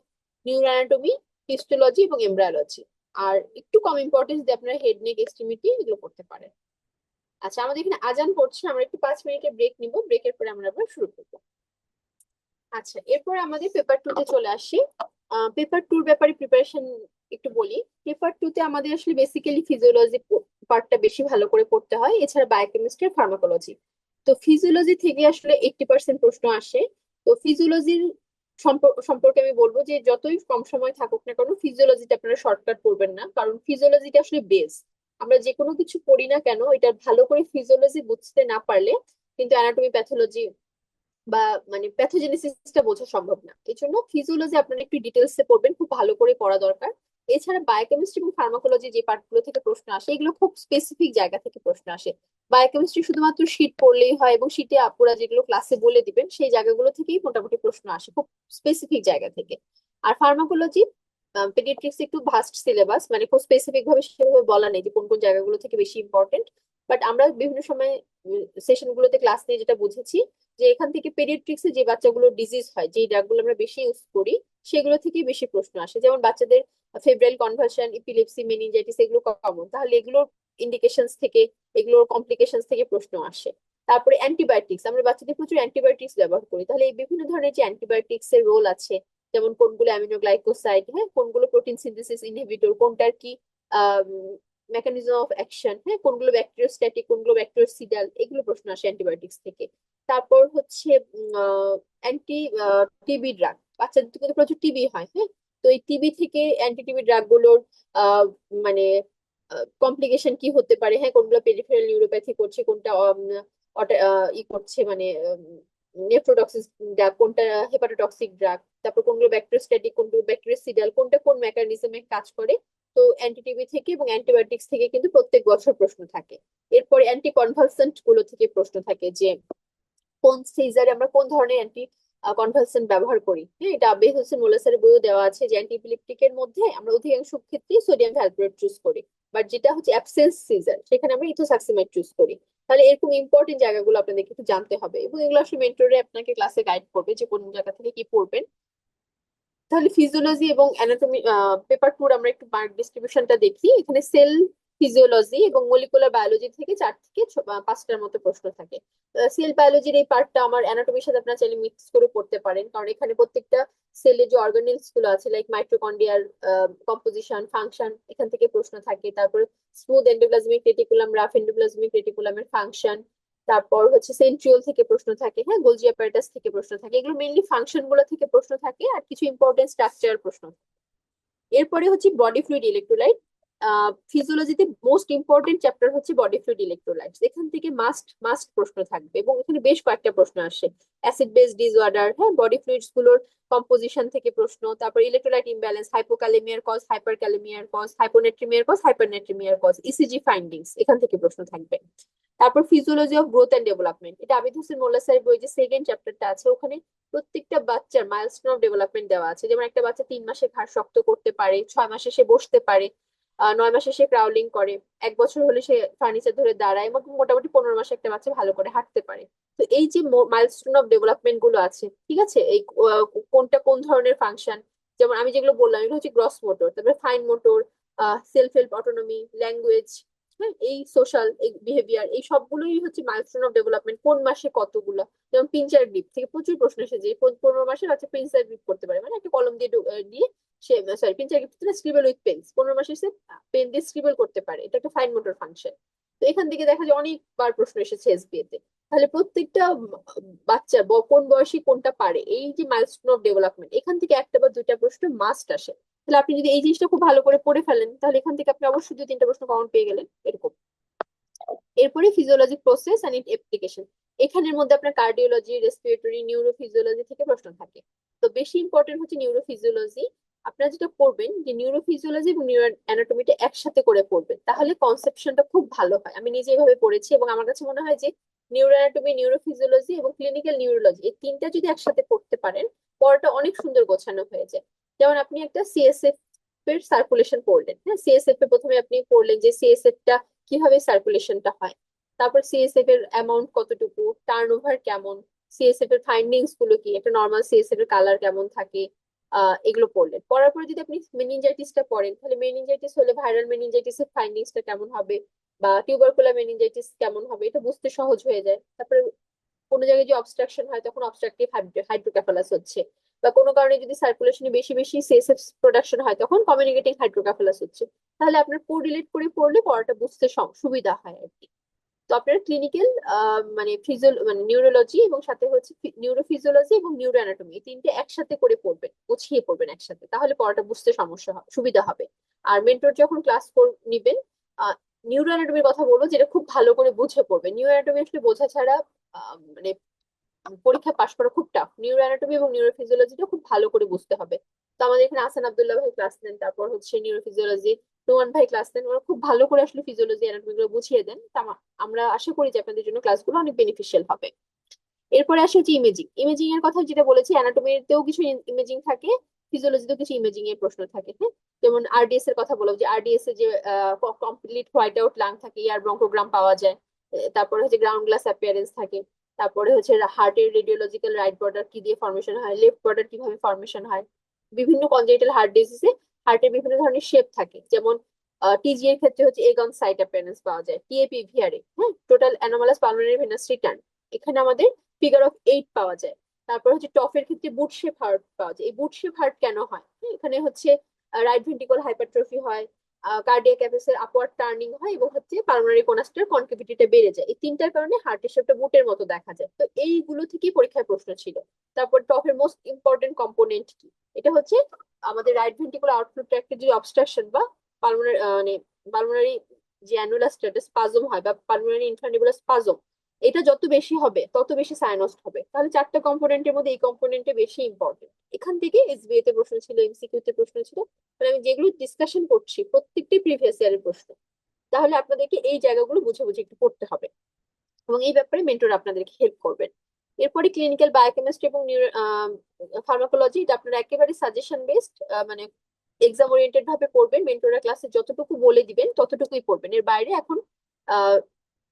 নিউরো অ্যানাটমি, হিস্টোলজি এবং এমব্রায়োলজি। আর একটু কম ইম্পর্টেন্স দিয়ে আপনারা হেড নেক এক্সট্রিমিটি এগুলো পড়তে পারেন। আচ্ছা, আমাদের এখানে আজান পড়ছে, আমরা একটু 5 মিনিটের ব্রেক নিব, ব্রেকের পরে আমরা আবার শুরু করবো। আচ্ছা, এরপর আমাদের পেপার টু তে চলে আসি। পেপার টুর ব্যাপারে প্রিপারেশন একটু বলি। পেপার টু তে আমাদের আসলে বেসিক্যালি ফিজিওলজি পার্টটা বেশি ভালো করে পড়তে হয়, এছাড়া বায়োকেমিস্ট্রি, ফার্মাকোলজি। তো ফিজিওলজি থেকে আসলে 80% প্রশ্ন আসে। তো ফিজিওলজির সম্পর্কে আমি বলবো যে যতই কম সময় থাকুক না কেন, ফিজিওলজিটা আপনারা শর্টকাট করবেন না, কারণ ফিজিওলজিটা আসলে বেস। আমরা যে কোনো কিছু পড়ি না কেন, এটা ভালো করে ফিজিওলজি বুঝতে না পারলে কিন্তু অ্যানাটমি, প্যাথোলজি বা মানে প্যাথোজেনেসিসটা বোঝা সম্ভব না। এই জন্য ফিজিওলজি আপনারা একটু ডিটেলসে পড়বেন, খুব ভালো করে পড়া দরকার। এছাড়া বায়োকেমিস্ট্রি এবং ফার্মাকোলজি যে পার্টগুলো থেকে প্রশ্ন আসে, এগুলো খুব স্পেসিফিক জায়গা থেকে প্রশ্ন আসে। বায়োকেমিস্ট্রি শুধুমাত্র শীট পড়লেই হয় এবং শীটে আপুরা যেগুলো ক্লাসে বলে দিবেন সেই জায়গাগুলো থেকেই মোটামুটি প্রশ্ন আসে, খুব স্পেসিফিক জায়গা থেকে। আর ফার্মাকোলজি, পেডিয়াট্রিক্স একটু ভাস্ট সিলেবাস, মানে খুব স্পেসিফিক ভাবে সেভাবে বলা নেই যে কোন কোন জায়গাগুলো থেকে বেশি ইম্পর্টেন্ট। বাট আমরা বিভিন্ন সময় সেশন গুলোতে ক্লাস নিয়ে যেটা বুঝেছি, যে এখান থেকে পেডিয়াট্রিক্সে যে বাচ্চাগুলোর ডিজিজ হয়, যে ড্রাগগুলো আমরা বেশি ইউজ করি, সেগুলো থেকেই বেশি প্রশ্ন আসে। যেমন বাচ্চাদের ফেব্রাইল কনভার্সন, ইপিলেপসি, মেনিনজাইটিস, এগুলো কমন, তাহলে এগুলোর ইন্ডিকেশনস থেকে, এগুলোর কমপ্লিকেশনস থেকে প্রশ্ন আসে। তারপরে অ্যান্টিবায়োটিক্স, আমরা বাচ্চাদের প্রচুর অ্যান্টিবায়োটিক্স ব্যবহার করি, তাহলে এই বিভিন্ন ধরনের যে অ্যান্টিবায়োটিক্স এর রোল আছে, যেমন কোনগুলো অ্যামিনোগ্লাইকোসাইড, হ্যাঁ, কোনগুলো প্রোটিন সিনথেসিস ইনহিবিটর, কোনটার কি মেকানিজম অফ অ্যাকশন, হ্যাঁ, কোনগুলো ব্যাকটেরিওস্ট্যাটিক, কোনগুলো ব্যাকটেরিওসিডাল, এগুলো প্রশ্ন আসে অ্যান্টিবায়োটিক্স থেকে। তারপর হচ্ছে অ্যান্টি টিবি ড্রাগ, বাচ্চাদের তো কিন্তু প্রচুর টিবি হয়, হ্যাঁ। তো এই টিবি থেকে অ্যান্টি টিবি ড্রাগ গুলোর মানে কমপ্লিকেশন কি হতে পারে, হ্যাঁ, কোনগুলো পেরিফেরাল নিউরোপ্যাথি করছে, কোনটা ই করছে মানে নেফ্রোটক্সিস ড্রাগ, কোনটা হেপাটোটক্সিক ড্রাগ, তারপর কোনগুলো ব্যাকটেরিওস্ট্যাটিক, কোনগুলো ব্যাকটেরিওসিডাল, কোনটা কোন মেকানিজমে কাজ করে। তো অ্যান্টিটিবি থেকে এবং অ্যান্টিবায়োটিক্স থেকে কিন্তু প্রত্যেক বছর প্রশ্ন থাকে। এরপরে অ্যান্টি কনভালসেন্ট গুলো থেকে প্রশ্ন থাকে, যে কোন সিজারে আমরা কোন ধরনের অ্যান্টি কনভালসেন্ট ব্যবহার করি। হ্যাঁ, এটা আবে হোসেন মোল্লাসের বইও দেওয়া আছে যে অ্যান্টিপিলেপটিকের মধ্যে আমরা অধিকাংশ ক্ষেত্রেই সোডিয়াম ভ্যালপ্রোয়েট চুজ করি, বাট যেটা হচ্ছে অ্যাবসেন্স সিজার সেখানে আমরা ইথোসাক্সিমাইড চুজ করি। তাহলে এরকম ইম্পর্টেন্ট জায়গাগুলো আপনাদেরকে একটু জানতে হবে, এবং এগুলো আসলে মেন্টরে আপনাকে ক্লাসে গাইড করবে যে কোন জায়গা থেকে কি পড়বেন। তাহলে ফিজিওলজি এবং অ্যানাটমি পেপার টুর আমরা একটু মার্ক ডিস্ট্রিবিউশনটা দেখি। এখানে সেল ফিজিওলজি এবং মলিকুলার বায়োলজি থেকে 4 থেকে 5টার মতো প্রশ্ন থাকে। সেল বায়োলজির এই পার্টটা আমার অ্যানাটমির সাথে আপনারা চাইলে মিক্স করে পড়তে পারেন, কারণ এখানে প্রত্যেকটা সেলের যে অর্গানেলস গুলো আছে লাইক মাইটোকন্ড্রিয়ার কম্পোজিশন ফাংশন এখান থেকে প্রশ্ন থাকে। তারপর smooth endoplasmic reticulum rough endoplasmic রেটিকুলামের ফাংশন, তারপর হচ্ছে সেন্ট্রিওল থেকে প্রশ্ন থাকে, হ্যাঁ গোলজি অ্যাপারেটাস থেকে প্রশ্ন থাকে। এগুলো মেইনলি ফাংশন গুলো থেকে প্রশ্ন থাকে, আর কিছু ইম্পর্টেন্ট স্ট্রাকচার প্রশ্ন। এরপরে হচ্ছে বডি ফ্লুইড ইলেকট্রোলাইট। ফিজিওলজিতে মোস্ট ইম্পর্টেন্ট চ্যাপ্টার হচ্ছে বডি ফ্লুইড ইলেকট্রোলাইটস। এখান থেকে মাস্ট মাস্ট প্রশ্ন থাকবে, এবং এখানে বেশ কয়েকটা প্রশ্ন আসে। অ্যাসিড বেস ডিসঅর্ডার, হ্যাঁ বডি ফ্লুইডস গুলোর কম্পোজিশন থেকে প্রশ্ন, তারপর ইলেকট্রোলাইট ইমব্যালেন্স, হাইপোক্যালেমিয়ার কজ, হাইপারক্যালেমিয়ার কজ, হাইপোনেট্রিমিয়ার কজ, হাইপারনেট্রিমিয়ার কজ, ইসিজি ফাইন্ডিংস এখান থেকে প্রশ্ন থাকবে। তারপর physiology of growth and development, এটা আবিদ হোসেন মোল্লা স্যারের বই যে সেকেন্ড চ্যাপ্টারটা আছে, ওখানে প্রত্যেকটা বাচ্চার মাইলস্টোন অফ ডেভেলপমেন্ট দেওয়া আছে। যেমন একটা বাচ্চা 3 মাসে ঘাড় শক্ত করতে পারে, 6 মাসে সে বসতে পারে, 9 মাসে সে ক্রাউলিং করে, 1 বছর হলে সে ফার্নিচার ধরে দাঁড়ায়, এবং মোটামুটি 15 মাসে একটা বাচ্চা ভালো করে হাঁটতে পারে। তো এই যে মাইলস্টোন অফ ডেভেলপমেন্ট গুলো আছে, ঠিক আছে, এই কোনটা কোন ধরনের ফাংশন, যেমন আমি যেগুলো বললাম এগুলো হচ্ছে গ্রস মোটর, তারপরে fine motor, self help autonomy, language, হ্যাঁ এই সোশ্যাল বিহেভিয়ার, এই সবগুলোই হচ্ছে মাইলস্টোন অফ ডেভেলপমেন্ট। কোন মাসে কতগুলো, যেমন পিঞ্চার গ্রিপ থেকে প্রচুর প্রশ্ন এসেছে, 15 মাসে বাচ্চা পিঞ্চার গ্রিপ করতে পারে, মানে একটা কলম দিয়ে দিয়ে সে, sorry pincer grip scribble with pens, 15 মাসে সে পেন দিয়ে স্ক্রিবল করতে পারে, এটা একটা ফাইন মোটর ফাংশন। তো এখান থেকে দেখা যায় অনেকবার প্রশ্ন এসেছে এসবিএ তে। তাহলে প্রত্যেকটা বাচ্চা কোন বয়সী কোনটা পারে, এই যে মাইলস্টোন অফ ডেভেলপমেন্ট, এখান থেকে একটা বা দুইটা প্রশ্ন মাস্ট আসে। তাহলে আপনি যদি এই জিনিসটা খুব ভালো করে পড়ে ফেলেন, তাহলে এখান থেকে আপনি অবশ্যই 2-3টা প্রশ্ন কমন পেয়ে গেলেন এরকম। এরপরে physiology process and it application, এখানের মধ্যে আপনার কার্ডিওলজি, রেসপিরেটরি, নিউরোফিজিওলজি থেকে প্রশ্ন থাকে। তো বেশি ইম্পর্টেন্ট হচ্ছে নিউরোফিজিওলজি। আপনারা যেটা করবেন যে নিউরোফিজিওলজি এবং নিউরো অ্যানাটমিটা একসাথে করে পড়বেন, তাহলে কনসেপশনটা খুব ভালো হয়। আমি নিজে এভাবে পড়েছি, এবং আমার কাছে মনে হয় যে নিউরো অ্যানাটমি, নিউরোফিজিওলজি এবং ক্লিনিক্যাল নিউরোলজি এই তিনটা যদি একসাথে পড়তে পারেন, পড়াটা অনেক সুন্দর গোছানো হয়ে যায়। যেমন আপনি একটা সিএসএফ এর সার্কুলেশন পড়লেন, হ্যাঁ সিএসএফ এ প্রথমে আপনি পড়লেন যে সিএসএফ টা কিভাবে সার্কুলেশনটা হয়, তারপর সিএসএফ এর অ্যামাউন্ট কতটুকু, টার্নওভার কেমন, সিএসএফ এর ফাইন্ডিংস গুলো কি, একটা নর্মাল সিএসএফ এর কালার কেমন থাকে, এগুলো পড়লেন। পড়ার পরে যদি আপনি মেনিনজাইটিসটা পড়েন, তাহলে মেনিনজাইটিস হলে ভাইরাল মেনিনজাইটিস এর ফাইন্ডিংসটা কেমন হবে, বা টিউবারকুলার মেনিনজাইটিস কেমন হবে, এটা বুঝতে সহজ হয়ে যায়। তারপরে কোনো জায়গায় যে অবস্ট্রাকশন হয় তখন অবস্ট্রাকটিভ হাইড্রোক্যাফালাস হচ্ছে, বা কোনো কারণে যদি সার্কুলেশনে বেশি বেশি সিএসএফ প্রোডাকশন হয় তখন কমিউনিকেটিং হাইড্রোক্যাফালাস হচ্ছে। তাহলে আপনার কোরিলেট করে পড়লে পড়াটা বুঝতে সুবিধা হয় আর কি। তো আপনার ক্লিনিক্যাল মানে মানে নিউরোলজি এবং সাথে হচ্ছে নিউরোফিজিওলজি এবং নিউরো অ্যানাটমি এই তিনটে একসাথে করে পড়বেন, গুছিয়ে পড়বেন একসাথে, তাহলে পড়াটা বুঝতে সমস্যা হবে, সুবিধা হবে। আর মেন্টর যখন ক্লাস নিবেন, নিউরো অ্যানাটমির কথা বলবো, যেটা খুব ভালো করে বুঝে পড়বে। নিউরো অ্যানাটমি আসলে বোঝা ছাড়া মানে পরীক্ষা পাশ করা খুব টাফ। নিউরো অ্যানাটমি এবং নিউরোফিজিওলজিটা খুব ভালো করে বুঝতে হবে। তো আমাদের এখানে আসান আব্দুল্লাহ ভাই ক্লাস নেন, তারপর হচ্ছে নিউরোফিজিওলজি নোমান ভাই ক্লাস নেন, ওরা খুব ভালো করে আসলে ফিজিওলজি অ্যানাটমি গুলো বুঝিয়ে দেন। তা আমরা আশা করি যে আপনাদের জন্য ক্লাসগুলো অনেক বেনিফিশিয়াল হবে। এরপরে আসে হচ্ছে ইমেজিং। ইমেজিং এর কথা যেটা বলেছি, অ্যানাটমিতেও কিছু ইমেজিং থাকে, ফিজিওলজিতেও কিছু ইমেজিং এর প্রশ্ন থাকে, হ্যাঁ যেমন আরডিএস এর কথা বলবো, যে আরডিএস এ যে কমপ্লিট হোয়াইট আউট লাং থাকে, এয়ার ব্রঙ্কোগ্রাম পাওয়া যায়, তারপরে হচ্ছে গ্রাউন্ড গ্লাস অ্যাপিয়ারেন্স থাকে, তারপরে হচ্ছে হার্টের রেডিওলজিক্যাল রাইট বর্ডার কি দিয়ে ফর্মেশন হয়, লেফট বর্ডার কিভাবে ফর্মেশন হয়, বিভিন্ন কনজেনিটাল হার্ট ডিজিজে হার্টের বিভিন্ন ধরনের শেপ থাকে, যেমন টিজি এর ক্ষেত্রে হচ্ছে এগন সাইট অ্যাপিয়ারেন্স পাওয়া যায়, টিএপি ভিআরএ, হ্যাঁ total anomalous pulmonary venous return, এখানে আমাদের ফিগার অফ 8 পাওয়া যায়। তারপর হচ্ছে টফের ক্ষেত্রে বুট শেপ হার্ট পাওয়া যায়। এই বুট শেপ হার্ট কেন হয়, এখানে হচ্ছে রাইট ভেন্ট্রিকল হাইপারট্রফি হয়, কার্ডিয়াক অ্যাপেসের আপওয়ার্ড টার্নিং হয়, এবং হচ্ছে পালমোনারি কোনাস্টার কনকেভিটিটা বেড়ে যায়। এই তিনটার কারণে হার্টের শেপটা বুটের মতো দেখা যায়। তো এইগুলো থেকেই পরীক্ষায় প্রশ্ন ছিল। তারপর টফের মোস্ট ইম্পর্টেন্ট কম্পোনেন্ট কি, এটা হচ্ছে আমাদের রাইট ভেন্ট্রিকুলার আউটফ্লো ট্র্যাক্টের যে অবস্ট্রাকশন বা পালমোনারি মানে পালমোনারি যে অ্যানুলার স্পাজম হয় বা পালমোনারি ইনফ্রান্ডিবুলার স্পাজম, এটা যত বেশি হবে তত বেশি সায়ানস্ট হবে। তাহলে 4টা কম্পোনেন্টের মধ্যে এই কম্পোনেন্টটা বেশি ইম্পর্টেন্ট। এখান থেকে এসবিএ তে প্রশ্ন ছিল, এমসিকিউ তে প্রশ্ন ছিল, মানে আমি যেগুলো ডিসকাশন করছি প্রত্যেকটাই প্রিভিয়াস ইয়ারের প্রশ্ন। তাহলে আপনাদেরকে এই জায়গাগুলো বুঝে বুঝে একটু পড়তে হবে, এবং এই ব্যাপারে মেন্টর আপনাদেরকে হেল্প করবেন। এরপরে ক্লিনিক্যাল বায়োকেমিস্ট্রি এবং ফার্মাকোলজি, এটা আপনারা একেবারে সাজেশন বেসড, মানে এক্সাম ওরিয়েন্টেড ভাবে পড়বেন। মেন্টররা ক্লাসে যতটুকু বলে দিবেন ততটুকুই পড়বেন, এর বাইরে এখন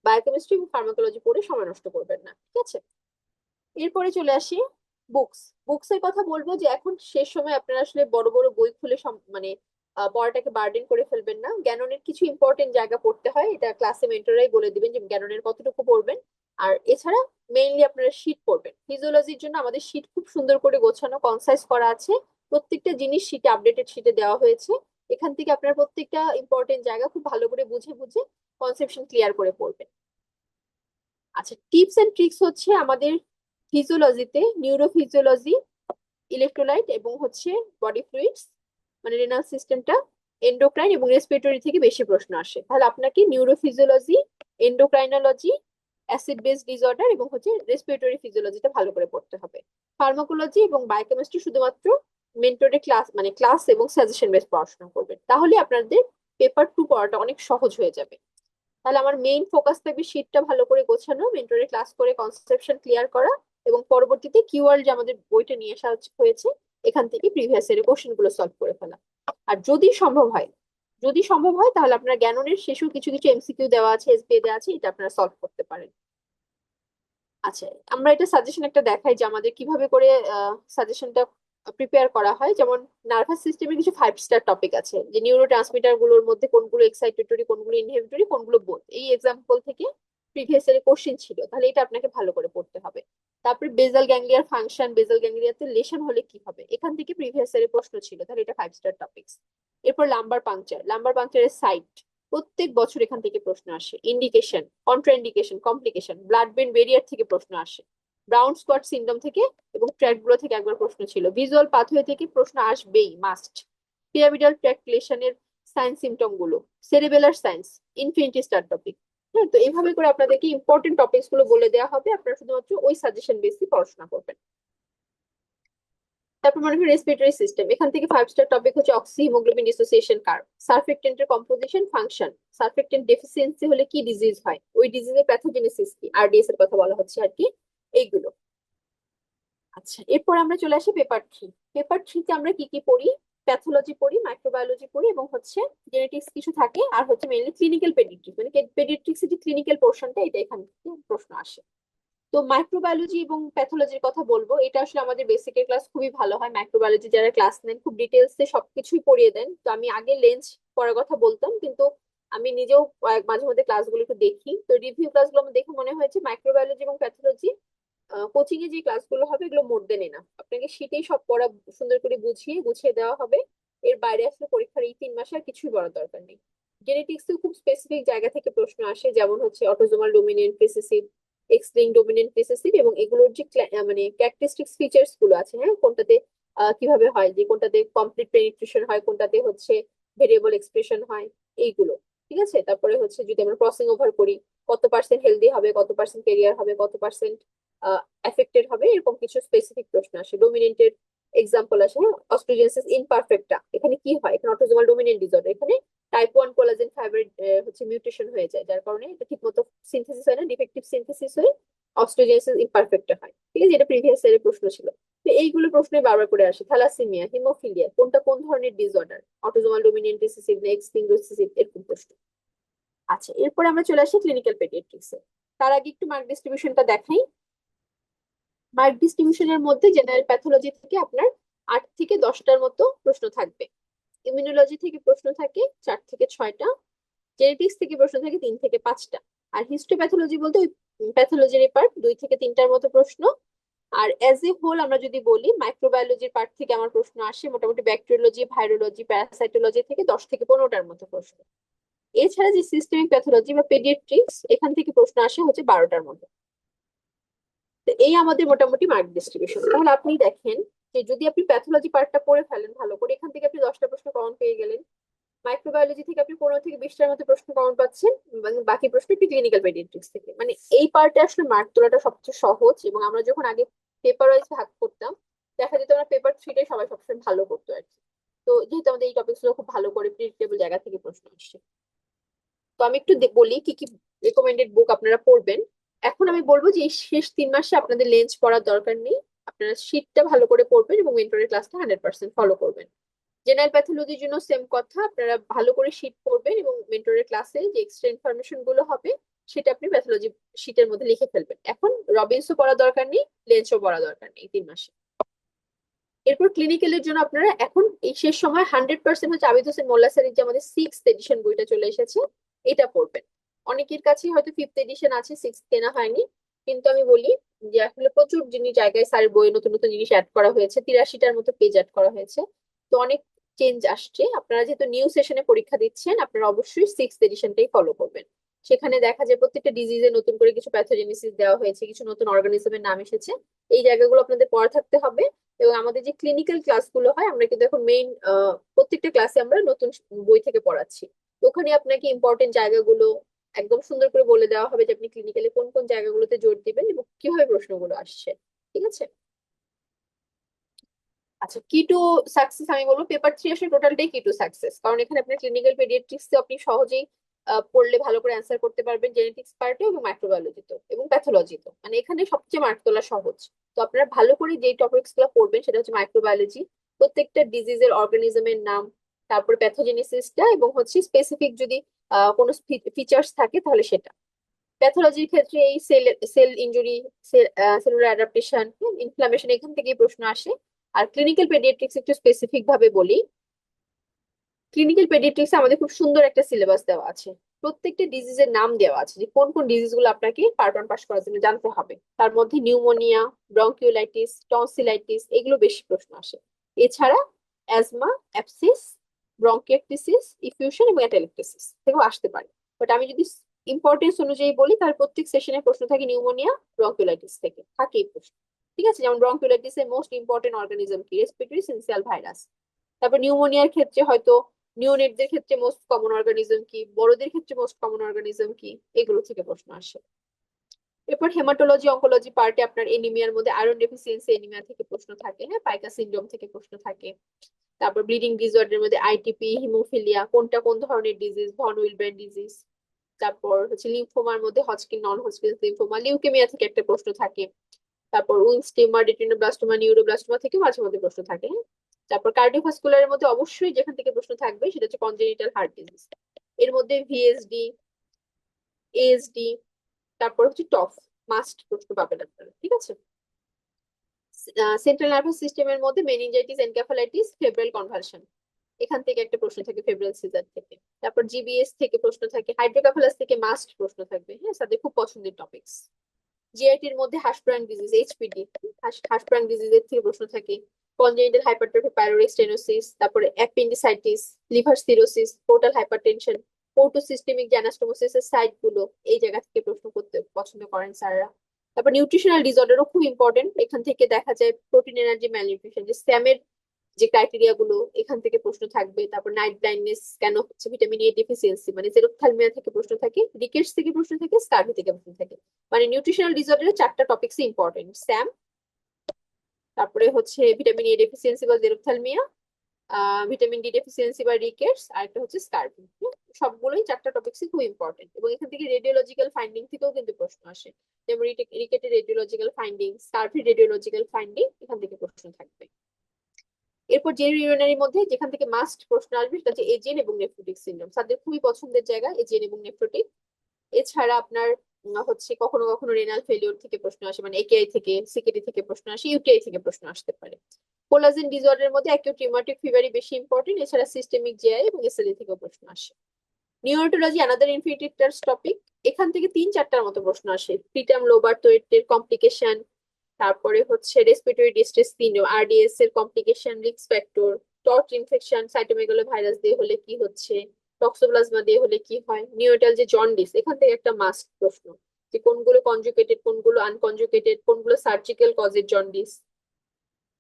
বায়োকেমিস্ট্রি এবং ফার্মাকোলজি পড়ে সময় নষ্ট করবেন না, ঠিক আছে? এরপরে চলে আসি বুকস। বুকস এর কথা বলবো যে এখন শেষ সময় আপনারা আসলে বড় বড় বই খুলে মানে পড়াটাকে বার্ডেন করে ফেলবেন না। জ্ঞানের কিছু ইম্পর্টেন্ট জায়গা পড়তে হয়, এটা ক্লাসে মেন্টররাই বলে দিবেন যে জ্ঞানের কতটুকু পড়বেন। আর এছাড়া মেইনলি আপনারা শীট পড়বেন। ফিজিওলজির জন্য আমাদের শীট খুব সুন্দর করে গোছানো কনসাইজ করা আছে, প্রত্যেকটা জিনিস শীটে আপডেটেড শীটে দেওয়া হয়েছে। এখান থেকে আপনারা প্রত্যেকটা ইম্পর্টেন্ট জায়গা খুব ভালো করে বুঝে বুঝে কনসেপশন ক্লিয়ার করে পড়বেন। আচ্ছা, টিপস এন্ড ট্রিক্স হচ্ছে আমাদের ফিজিওলজিতে নিউরোফিজিওলজি, ইলেকট্রোলাইট এবং হচ্ছে বডি ফ্লুইডস, মানে রেনাল সিস্টেমটা, এন্ডোক্রাইন এবং রেসপিরেটরি থেকে বেশি প্রশ্ন আসে। তাহলে আপনাকে neurophysiology, endocrinology, acid base disorder এবং হচ্ছে রেসপিরেটরি ফিজিওলজিটা ভালো করে পড়তে হবে। ফার্মাকোলজি এবং বায়োকেমিস্ট্রি শুধুমাত্র মেন্টরের ক্লাস, মানে ক্লাস এবং সাজেশন বেস পড়াশোনা করবেন, তাহলে আপনাদের পেপার 2 পড়াটা অনেক সহজ হয়ে যাবে। তাহলে আমার মেইন ফোকাস থাকবে শীটটা ভালো করে গোছানো, মেন্টরে ক্লাস করে কনসেপশন ক্লিয়ার করা, এবং পরবর্তীতে কিওয়ার্ড যে আমাদের বইটা নিয়ে আসা হয়েছে এখান থেকে প্রিভিয়াস ইয়ারের কোশ্চেন গুলো সলভ করে ফেলা। আর যদি সম্ভব হয় তাহলে আপনার জ্ঞানের শেষেও কিছু কিছু এমসিকিউ দেওয়া আছে, এসবিএ দেওয়া আছে, এটা আপনারা সলভ করতে পারেন। আচ্ছা, আমরা এটা সাজেশন একটা দেখাই যে আমাদের কিভাবে করে সাজেশনটা প্রিপেয়ার করা হয়। যেমন নার্ভাস সিস্টেমের কিছু 5 স্টার টপিক আছে, যে নিউরো ট্রান্সমিটার গুলোর মধ্যে কোনগুলো এক্সাইটেটরি, কোনগুলো ইনহিবিটরি, কোনগুলো বোথ, এই এক্সাম্পল থেকে প্রিভিয়াস এর কোশ্চেন ছিল, তাহলে এটা আপনাকে ভালো করে পড়তে হবে। তারপরে বেজাল গ্যাংলিয়ার ফাংশন, বেজাল গ্যাংলিয়াতে লেশন হলে কি হবে, এখান থেকে প্রিভিয়াস এর প্রশ্ন ছিল, তাহলে এটা 5 স্টার টপিকস। এরপর লাম্বার পাংচারের সাইট, প্রত্যেক বছর এখান থেকে প্রশ্ন আসে। Indication, contraindication, complication, blood brain barrier থেকে প্রশ্ন আসে। ব্রাউন স্পট সিনড্রোম থেকে এবং ট্র্যাক গুলো থেকে একবার প্রশ্ন ছিল। ভিজুয়াল পাথওয়ে থেকে প্রশ্ন আসবেই, মাস্ট। পিরামিডাল ট্র্যাক রিলেশনের সাইন্স সিমটম গুলো, cerebellar signs, infinity star topic. হ্যাঁ, তো এইভাবে করে আপনাদেরকে ইম্পর্টেন্ট টপিকস গুলো বলে দেওয়া হবে, আপনারা শুধুমাত্র ওই সাজেশন বেসে পড়াশোনা করবেন। তারপর মনে করি রেসপিরেটরি সিস্টেম, এখান থেকে 5 স্টার টপিক হচ্ছে অক্সি হিমোগ্লোবিন ডিসোসিয়েশন কার্ভ, সারফেক্টেন্টের কম্পোজিশন, ফাংশন, সারফেক্টেন্ট ডেফিসিয়েন্সি হলে কি ডিজিজ হয়, ওই ডিজিজের প্যাথোজেনেসিস কি, আরডিএস এর কথা বলা হচ্ছে আর কি, এইগুলো। আচ্ছা, এরপর আমরা চলে আসি পেপার 3। পেপার 3 তে আমরা কি কি পড়ি? প্যাথোলজি পড়ি, মাইক্রোবায়োলজি পড়ি, এবং হচ্ছে জেনেটিক্স কিছু থাকে, আর হচ্ছে মেইনলি ক্লিনিক্যাল পেডিয়াট্রিক্স, মানে পেডিয়াট্রিক্স এর যে ক্লিনিক্যাল পোর্শনটা, এটা এখান থেকে প্রশ্ন আসে। তো মাইক্রোবায়োলজি এবং প্যাথোলজির কথা বলবো, এটা আসলে আমাদের বেসিকের ক্লাস খুবই ভালো হয়। মাইক্রোবায়োলজি যারা ক্লাস নেন খুব ডিটেলস এ সবকিছুই পড়িয়ে দেন। তো আমি আগে লেন্স পড়ার কথা বলতাম, কিন্তু আমি নিজেও মাঝে মধ্যে ক্লাসগুলো একটু দেখি, তো রিভিউ ক্লাসগুলো আমার দেখে মনে হয়েছে মাইক্রোবায়োলজি এবং প্যাথোলজি কোচিং এ যে ক্লাসগুলো হবে এগুলো মোর দেন এনাফ। আপনাকে শীতেই সব পড়া সুন্দর করে বুঝিয়ে গুছিয়ে দেওয়া হবে, এর বাইরে আসলে পরীক্ষার এই 3 মাসে আর কিছুই বলার দরকার নেই। জেনেটিক্স খুব স্পেসিফিক জায়গা থেকে প্রশ্ন আসে, যেমন হচ্ছে autosomal dominant recessive, x link dominant recessive, এবং এগুলোর যে মানে ক্যারেক্টারিস্টিক্স ফিচার্স গুলো আছে, হ্যাঁ, কোনটাতে কিভাবে হয়, যে কোনটাতে কমপ্লিট পেনিট্রেশন হয়, কোনটাতে হচ্ছে ভেরিয়েবল এক্সপ্রেশন হয়, এইগুলো। ঠিক আছে, তারপরে হচ্ছে যদি আমরা ক্রসিং ওভার করি, কত পার্সেন্ট হেলদি হবে, কত পার্সেন্ট ক্যারিয়ার হবে, কত পার্সেন্ট এফেক্টেড হবে, এরকম কিছু স্পেসিফিক প্রশ্ন আসে। ডোমিনেন্টের এক্সাম্পল আসে, হ্যাঁ, অস্ট্রোজেনেসিস ইমপারফেক্টা, এখানে কি হয়, এখানে অটোজোমাল ডোমিনেন্ট ডিসঅর্ডার, এখানে টাইপ 1 কোলাজেন ফাইবার হচ্ছে মিউটেশন হয়ে যায়, যার কারণে এটা ঠিক মতো সিনথেসিস হয় না, ডিফেক্টিভ সিনথেসিস হয়ে অস্ট্রোজেনেসিস ইমপারফেক্টা হয়। ঠিক আছে, এটা প্রিভিয়াস ইয়ারের প্রশ্ন ছিল। তো এইগুলো প্রশ্নে বারবার করে আসে। থ্যালাসেমিয়া, হিমোফিলিয়া, কোনটা কোন ধরনের ডিসঅর্ডার, অটোজোমাল ডোমিনেন্ট রিসেসিভ না এক্স লিঙ্ক রিসেসিভ, এরকম প্রশ্ন। আচ্ছা, এরপর আমরা চলে আসি ক্লিনিক্যাল পেডিয়াট্রিক্সে। তার আগে একটু মার্ক ডিস্ট্রিবিউশনটা দেখাই। মার্ক ডিস্ট্রিবিউশনের মধ্যে জেনারেল প্যাথোলজি থেকে আপনার 8 থেকে 10টার মতো প্রশ্ন থাকবে। ইমিউনোলজি থেকে প্রশ্ন থাকে 4 থেকে 6টা। জেনেটিক্স থেকে প্রশ্ন থাকে 3 থেকে 5টা। আর হিস্টোপ্যাথোলজি বলতে ওই প্যাথোলজির পার্ট 2 থেকে 3টার মতো প্রশ্ন। আর অ্যাজ এ হোল আমরা যদি বলি, মাইক্রোবায়োলজির পার্ট থেকে আমার প্রশ্ন আসে মোটামুটি ব্যাকটেরিওলজি, ভাইরোলজি, প্যারাসাইটোলজি থেকে 10 থেকে 15টার মতো প্রশ্ন। এছাড়া যে সিস্টেমিক প্যাথোলজি বা পেডিয়াট্রিক্স, এখান থেকে প্রশ্ন আসে হচ্ছে 12টার মতো। তো এই আমাদের মোটামুটি মার্ক ডিস্ট্রিবিউশন। তাহলে আপনি দেখেন যে যদি আপনি প্যাথোলজি পার্টটা পড়ে ফেলেন ভালো করে, এখান থেকে আপনি 10টা প্রশ্ন কমন পেয়ে গেলেন। মাইক্রোবায়োলজি থেকে আপনি 15 থেকে 20টার মতো প্রশ্ন কমন পাচ্ছেন, এবং বাকি প্রশ্ন একটু ক্লিনিক্যাল পেডিয়াট্রিক্স থেকে। মানে এই পার্টে আসলে মার্ক তোলাটা সবচেয়ে সহজ, এবং আমরা যখন আগে পেপার ওয়াইজ ভাগ করতাম, দেখা যেত আমরা পেপার 3টাই সবাই সবসময় ভালো করতো আর কি। তো যেহেতু আমাদের এই টপিকস গুলো খুব ভালো করে প্রিডিক্টেবল জায়গা থেকে প্রশ্ন আসছে, তো আমি একটু বলি কি কি রেকমেন্ডেড বুক আপনারা পড়বেন। এখন আমি বলবো যে এই শেষ 3 মাসে আপনাদের লেন্স পড়ার দরকার নেই। আপনারা শীটটা ভালো করে পড়বেন এবং মেন্টরের ক্লাসটা 100% ফলো করবেন। জেনারেল প্যাথোলজির জন্য সেম কথা, আপনারা ভালো করে শীট পড়বেন এবং মেন্টরের ক্লাসে যে এক্সট্রা ইনফরমেশন গুলো হবে সেটা আপনি প্যাথোলজি শীটের মধ্যে লিখে ফেলবেন। এখন রবিনসও পড়া দরকার নেই, লেন্সও পড়া দরকার নেই 3 মাসে। এরপর ক্লিনিক্যালের জন্য আপনারা এখন এই শেষ সময় 100% হচ্ছে আবিদ হোসেন মোল্লা স্যারের যে আমাদের 6th এডিশন বইটা চলে এসেছে, এটা পড়বেন। অনেকের কাছেই হয়তো 5th এডিশন আছে, 6th কেনা হয়নি। কিন্তু আমি বলি যে আসলে প্রচুর জিনিস জায়গায় স্যারের বইয়ে নতুন নতুন জিনিস অ্যাড করা হয়েছে, 83টার মতো পেজ অ্যাড করা হয়েছে। তো অনেক চেঞ্জ আসছে। আপনারা যেহেতু নিউ সেশনে পরীক্ষা দিচ্ছেন, আপনারা অবশ্যই 6th এডিশনটাই ফলো করবেন। সেখানে দেখা যায় প্রত্যেকটা ডিজিজে নতুন করে কিছু প্যাথোজেনেসিস দেওয়া হয়েছে, কিছু নতুন অর্গানিজমের নাম এসেছে। এই জায়গাগুলো আপনাদের পড়া থাকতে হবে। এবং আমাদের যে ক্লিনিক্যাল ক্লাসগুলো হয়, আমরা কিন্তু এখন মেইন প্রত্যেকটা ক্লাসে আমরা নতুন বই থেকে পড়াচ্ছি। তো ওখানে আপনাকে ইম্পর্টেন্ট জায়গাগুলো একদম সুন্দর করে বলে দেওয়া হবে যে আপনি ক্লিনিক্যালি কোন কোন জায়গাগুলোতে জোর দিবেন এবং কিভাবে প্রশ্নগুলো আসছে। ঠিক আছে। আচ্ছা, কি টু সাকসেস আমি বলবো পেপার 3 আসলে টোটালটাই কি টু সাকসেস, কারণ এখানে আপনার ক্লিনিক্যাল পেডিয়াট্রিক্স আপনি সহজেই পড়লে ভালো করে অ্যান্সার করতে পারবেন, জেনেটিক্স পার্টে এবং মাইক্রোবায়োলজিতে এবং প্যাথোলজিতে, মানে এখানে সবচেয়ে মার্ক তোলা সহজ। তো আপনারা ভালো করে যে টপিকস গুলো পড়বেন সেটা হচ্ছে মাইক্রোবায়োলজি, প্রত্যেকটা ডিজিজের অর্গানিজমের নাম, তারপর প্যাথোজেনেসিসটা এবং হচ্ছে স্পেসিফিক যদি কোনো ফিচার্স থাকে তাহলে সেটা। প্যাথোলজির ক্ষেত্রে এই cell cell injury, cellular adaptation, inflammation, এখান থেকেই প্রশ্ন আসে। আর ক্লিনিক্যাল পেডিয়াট্রিক্স একটু স্পেসিফিক ভাবে বলি, ক্লিনিক্যাল পেডিয়াট্রিক্সে আমাদের খুব সুন্দর একটা সিলেবাস দেওয়া আছে। প্রত্যেকটা ডিজিজের নাম দেওয়া আছে যে কোন কোন ডিজিজ গুলো আপনাকে পার্ট 1 পাস করার জন্য জানতে হবে। তার মধ্যে নিউমোনিয়া, ব্রঙ্কিওলাইটিস, টনসিলাইটিস এগুলো বেশি প্রশ্ন আসে। এছাড়া অ্যাজমা, অ্যাপসিস, ব্রঙ্কিয়াক্টিসিস, ইফিউশন এবং অ্যাটেলেক্টেসিস থেকেও আসতে পারে। বাট আমি যদি ইম্পর্টেন্স অনুযায়ী বলি, তার প্রত্যেক সেশনে প্রশ্ন থাকে নিউমোনিয়া, ব্রঙ্কিওলাইটিস থেকে থাকেই প্রশ্ন। ঠিক আছে, যেমন ব্রঙ্কিওলাইটিস এর মোস্ট ইম্পর্টেন্ট অর্গানিজম কি, রেসপিরেটরি সিনসিয়াল ভাইরাস। তারপর নিউমোনিয়ার ক্ষেত্রে হয়তো নিওনেটদের ক্ষেত্রে মোস্ট কমন অর্গানিজম কি, বড়দের ক্ষেত্রে মোস্ট কমন অর্গানিজম কি, এগুলো থেকে প্রশ্ন আসে। এরপর হেমাটোলজি অঙ্কোলজি পার্টে আপনার এনিমিয়ার মধ্যে আয়রন ডেফিসিয়েন্সি এনিমিয়া থেকে প্রশ্ন থাকে, হ্যাঁ, পাইকা সিনড্রোম থেকে প্রশ্ন থাকে। তারপর ব্লিডিং ডিসঅর্ডারের মধ্যে আইটিপি, হিমোফিলিয়া কোনটা কোন ধরনের ডিজিজ, ভন উইলব্রেন্ড ডিজিজ। তারপর হচ্ছে লিম্ফোমার মধ্যে হজকিন, নন হজকিন লিম্ফোমা, লিউকেমিয়া থেকে একটা প্রশ্ন থাকে। তারপর উইন্স টিউমার, রেটিনোব্লাস্টোমা, নিউরোব্লাস্টোমা থেকে মাঝে মধ্যে প্রশ্ন থাকে, হ্যাঁ? তারপর কার্ডিওভাস্কুলারের মধ্যে অবশ্যই যেখান থেকে প্রশ্ন থাকবে সেটা হচ্ছে কনজেনিটাল হার্ট ডিজিজ। এর মধ্যে ভিএসডি, এএসডি, তারপর হচ্ছে টফ, মাস্ট প্রশ্ন পাবেন আপনারা। ঠিক আছে। সেন্ট্রাল নার্ভাস সিস্টেমের মধ্যে মেনিনজাইটিস, এনকেফালাইটিস, ফেব্রাইল কনভালশন, এখান থেকে একটা প্রশ্ন থাকে, ফেব্রাইল সিজার থেকে। তারপর জিবিএস থেকে প্রশ্ন থাকে, হাইড্রোকেফালাস থেকে মাস্ট প্রশ্ন থাকবে, হ্যাঁ, তাদের খুব পছন্দের টপিকস। জিআইটির মধ্যে হাসপ্রাং ডিজিজ, এইচপিডি, হাসপ্রাং ডিজিজের থেকে প্রশ্ন থাকে। কনজেনিটাল হাইপারট্রফি পাইলোরিক স্টেনোসিস, তারপরে appendicitis, liver cirrhosis, portal hypertension, porto systemic anastomosis এর সাইট গুলো, এই জায়গা থেকে প্রশ্ন করতে পছন্দ করেন স্যাররা। তারপর নিউট্রিশনাল ডিসঅর্ডারও খুব ইম্পর্টেন্ট, এখান থেকে দেখা যায় প্রোটিন এনার্জি ম্যালনিউট্রিশন, যে স্যামের যে ক্রাইটেরিয়া গুলো, এখান থেকে প্রশ্ন থাকবে। তারপর নাইট ব্লাইন্ডনেস কেন হচ্ছে, ভিটামিন এ ডেফিসিয়েন্সি, মানে জেরোথ্যালমিয়া থেকে প্রশ্ন থাকে, রিকেটস থেকে প্রশ্ন থাকে, স্কার্ভি থেকে প্রশ্ন থাকে। মানে নিউট্রিশনাল ডিসঅর্ডারের 4টা টপিকস ইম্পর্টেন্ট, স্যাম, তারপরে হচ্ছে ভিটামিন এ ডেফিসিয়েন্সি বা জেরোথ্যালমিয়া, ভিটামিন ডি ডেফিসিয়েন্সি বা রিকেটস, আর একটা হচ্ছে স্কার্ভি। সবগুলোই 4টা টপিকসই খুব ইম্পর্টেন্ট এবং এখান থেকে রেডিওলজিক্যাল ফাইন্ডিং থেকেও কিন্তু প্রশ্ন আসে। যেমন রিকেটের radiological finding, scurvy radiological finding, এখান থেকে প্রশ্ন থাকবে। এরপর জেনারেল ইউরিনারির মধ্যে যেখান থেকে মাস্ট প্রশ্ন আসবে সেটা হচ্ছে এজিএন এবং নেফ্রোটিক সিনড্রোম, তাদের খুবই পছন্দের জায়গা এজিএন এবং নেফ্রোটিক। এছাড়া আপনার হচ্ছে কখনো কখনো রেনাল ফেলিওর থেকে প্রশ্ন আসে, মানে একেআই থেকে, সিকেডি থেকে প্রশ্ন আসে, ইউটিআই থেকে প্রশ্ন আসতে পারে। কোলাজেন ডিসঅর্ডারের মধ্যে অ্যাকিউট রিউমাটিক ফিভারই বেশি ইম্পর্টেন্ট, এছাড়া সিস্টেমিক জিআই এবং এসএলই থেকেও প্রশ্ন আসে। নিউরোটোলজি আনাদার ইনফিনিটি টাস্ক টপিক, এখান থেকে 3-4টার মতো প্রশ্ন আসে। প্রিটার্ম লোবার থ্রেটের কমপ্লিকেশন, তারপরে হচ্ছে রেসপিরেটরি ডিস্ট্রেস সিনড্রোম, আরডিএস এর complication, risk factor, torch infection cytomegalo virus দিয়ে হলে কি হচ্ছে, টক্সোপ্লাজমা দিয়ে হলে কি হয়, নিওনাটাল যে জন্ডিস, এখান থেকে একটা মাস্ট প্রশ্ন, যে কোনগুলো কনজুগেটেড, কোনগুলো আনকনজুগেটেড, কোনগুলো সার্জিক্যাল কজের জন্ডিস।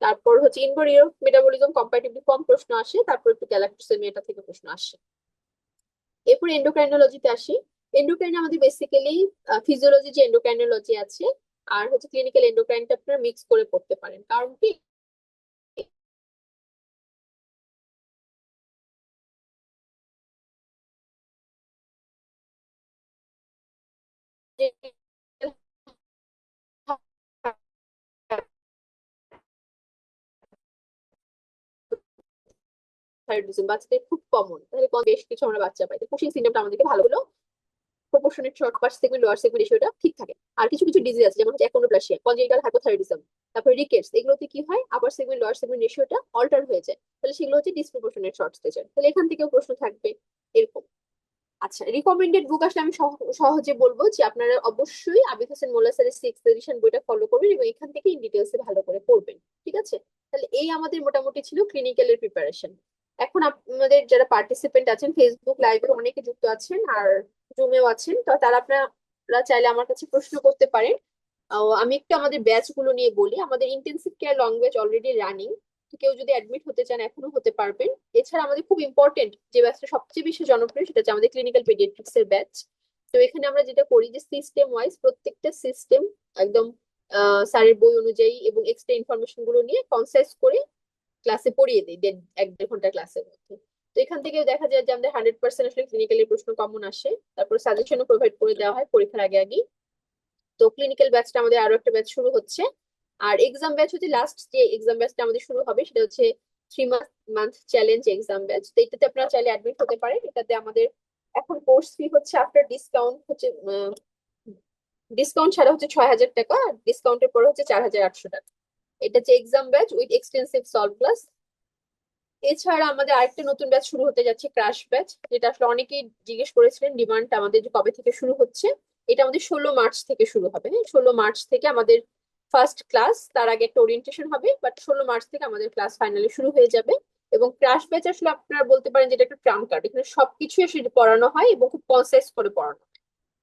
তারপর হচ্ছে ইনভেরিয়র মেটাবলিজম কম্পাটিবলি কম প্রশ্ন আসে, তারপর একটু গ্যালাক্টোসেমিয়া থেকে প্রশ্ন আসে। এরপর এন্ডোক্রাইনোলজিতে আসি। এন্ডোক্রাইন আমাদের বেসিক্যালি ফিজিওলজি যে এন্ডোক্রাইনোলজি আছে আর হচ্ছে ক্লিনিক্যাল এন্ডোক্রাইনটা আপনারা মিক্স করে পড়তে পারেন, কারণ কি যে হাইপোথাইরয়েডিজম বাচ্চাদের খুব কমন, তাহলে বেশ কিছু আমরা বাচ্চা পাই। কুশিং সিনড্রোমটা আমাদেরকে ভালো হলো proportionate short first segment lower segment রেশিওটা ঠিক থাকে। আর কিছু কিছু ডিজিজ আছে যেমন হচ্ছে অ্যাকোন্ড্রোপ্লাসিয়া, কনজেনিটাল হাইপোথাইরয়েডিজম, তারপর রিকেটস, এগুলোতে কি হয় আপার সেগমেন্ট লোয়ার সেগমেন্ট রেশিওটা অল্টার হয়ে যায়, তাহলে সেগুলো হচ্ছে ডিসপ্রপোর্শনেট শর্ট স্টেচার, তাহলে এখান থেকেও প্রশ্ন থাকবে এরকম। আচ্ছা, রিকমেন্ডেড বুক আসলে আমি সহজে বলবো যে আপনারা অবশ্যই আবিদ হোসেন মোল্লা স্যারের সিক্স এডিশন বইটা ফলো করবেন এবং এখান থেকে ইন ডিটেলসে ভালো করে পড়বেন। ঠিক আছে, তাহলে এই আমাদের মোটামুটি ছিল ক্লিনিক্যালের প্রিপারেশন। এখন আপনাদের যারা পার্টিসিপেন্ট আছেন ফেসবুক লাইভে অনেকে যুক্ত আছেন আর জুমেও আছেন, তো তারা আপনারা চাইলে আমার কাছে প্রশ্ন করতে পারেন। আমি একটু আমাদের ব্যাচ গুলো নিয়ে বলি। আমাদের intensive care long batch already running, কেউ যদি অ্যাডমিট হতে চান এখনো হতে পারবেন। এছাড়া আমাদের খুব ইম্পর্টেন্ট যে ব্যাচটা সবচেয়ে বেশি জনপ্রিয় সেটা হচ্ছে আমাদের ক্লিনিক্যাল পেডিয়াট্রিক্স এর ব্যাচ। তো এখানে আমরা যেটা করি যে সিস্টেম ওয়াইজ প্রত্যেকটা সিস্টেম একদম স্যারের বই অনুযায়ী এবং এক্সট্রা ইনফরমেশন গুলো নিয়ে কনসাইজ করে ক্লাসে পড়িয়ে দিই 1-1.5 ঘন্টা ক্লাসের মধ্যে। তো এখান থেকে দেখা যায় যে আমাদের 100% আসলে ক্লিনিক্যালি প্রশ্ন কমন আসে, তারপর সাজেশনও প্রোভাইড করে দেওয়া হয় পরীক্ষার আগে আগে। তো ক্লিনিক্যাল ব্যাচটা আমাদের আরো একটা ব্যাচ শুরু হচ্ছে। আর এক্সাম ব্যাচ হচ্ছে লাস্ট যে এক্সাম ব্যাচটা আমাদের শুরু হবে সেটা হচ্ছে 3 মান্থ চ্যালেঞ্জ এক্সাম ব্যাচ। তো এটাতে আপনারা চাইলে অ্যাডমিট হতে পারেন। এটাতে আমাদের এখন কোর্স ফি হচ্ছে আফটার ডিসকাউন্ট হচ্ছে ডিসকাউন্ট ছাড়া হচ্ছে 6,000 টাকা, আর ডিসকাউন্টের পরে হচ্ছে 4,800 টাকা। এটা হচ্ছে exam batch with extensive solve class. এছাড়া আমাদের আরেকটা নতুন ব্যাচ শুরু হতে যাচ্ছে ক্রাশ ব্যাচ, যেটা আসলে অনেকেই জিজ্ঞেস করেছিলেন ডিমান্ড আমাদের যে কবে থেকে শুরু হচ্ছে। এটা আমাদের 16 মার্চ থেকে শুরু হবে। হ্যাঁ, 16 মার্চ থেকে আমাদের ফার্স্ট ক্লাস, তার আগে একটা ওরিয়েন্টেশন হবে, বাট 16 মার্চ থেকে আমাদের ক্লাস ফাইনালি শুরু হয়ে যাবে। এবং ক্রাশ ব্যাচ আসলে আপনারা বলতে পারেন যেটা একটা ট্রাম্প কার্ড, এখানে সবকিছু আসলে পড়ানো হয় এবং খুব কনসাইজ করে পড়ানো হয়।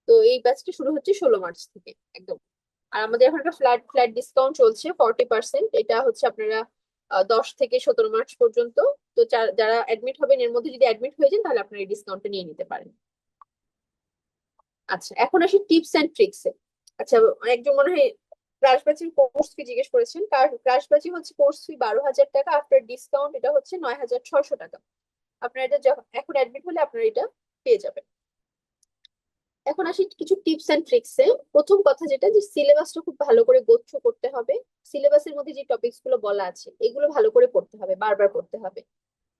তো এই ব্যাচটা শুরু হচ্ছে 16 মার্চ থেকে একদম। আর আমাদের এখন একটা ফ্ল্যাট ফ্ল্যাট ডিসকাউন্ট চলছে 40%, এটা হচ্ছে আপনারা 10 থেকে 17 মার্চ পর্যন্ত। তো যারা অ্যাডমিট হবেন এর মধ্যে যদি অ্যাডমিট হয়ে যান তাহলে আপনারা এই ডিসকাউন্টটা নিয়ে নিতে পারেন। আচ্ছা, এখন আসি টিপস এন্ড ট্রিক্স এ। আচ্ছা, একজন মনে হয় ক্রাশ ব্যাচের কোর্স ফি জিজ্ঞেস করেছেন। ক্রাশ ব্যাচে হচ্ছে কোর্স ফি 12,000 টাকা, আফটার ডিসকাউন্ট এটা হচ্ছে 9,600 টাকা। আপনারা এটা এখন অ্যাডমিট হলে আপনারা এটা পেয়ে যাবেন। এখন আসি কিছু টিপস এন্ড ট্রিক্স এ। প্রথম কথা যেটা, যে সিলেবাসটা খুব ভালো করে গোছ্য করতে হবে। সিলেবাসের মধ্যে যে টপিকস গুলো বলা আছে এগুলো ভালো করে পড়তে হবে, বারবার পড়তে হবে।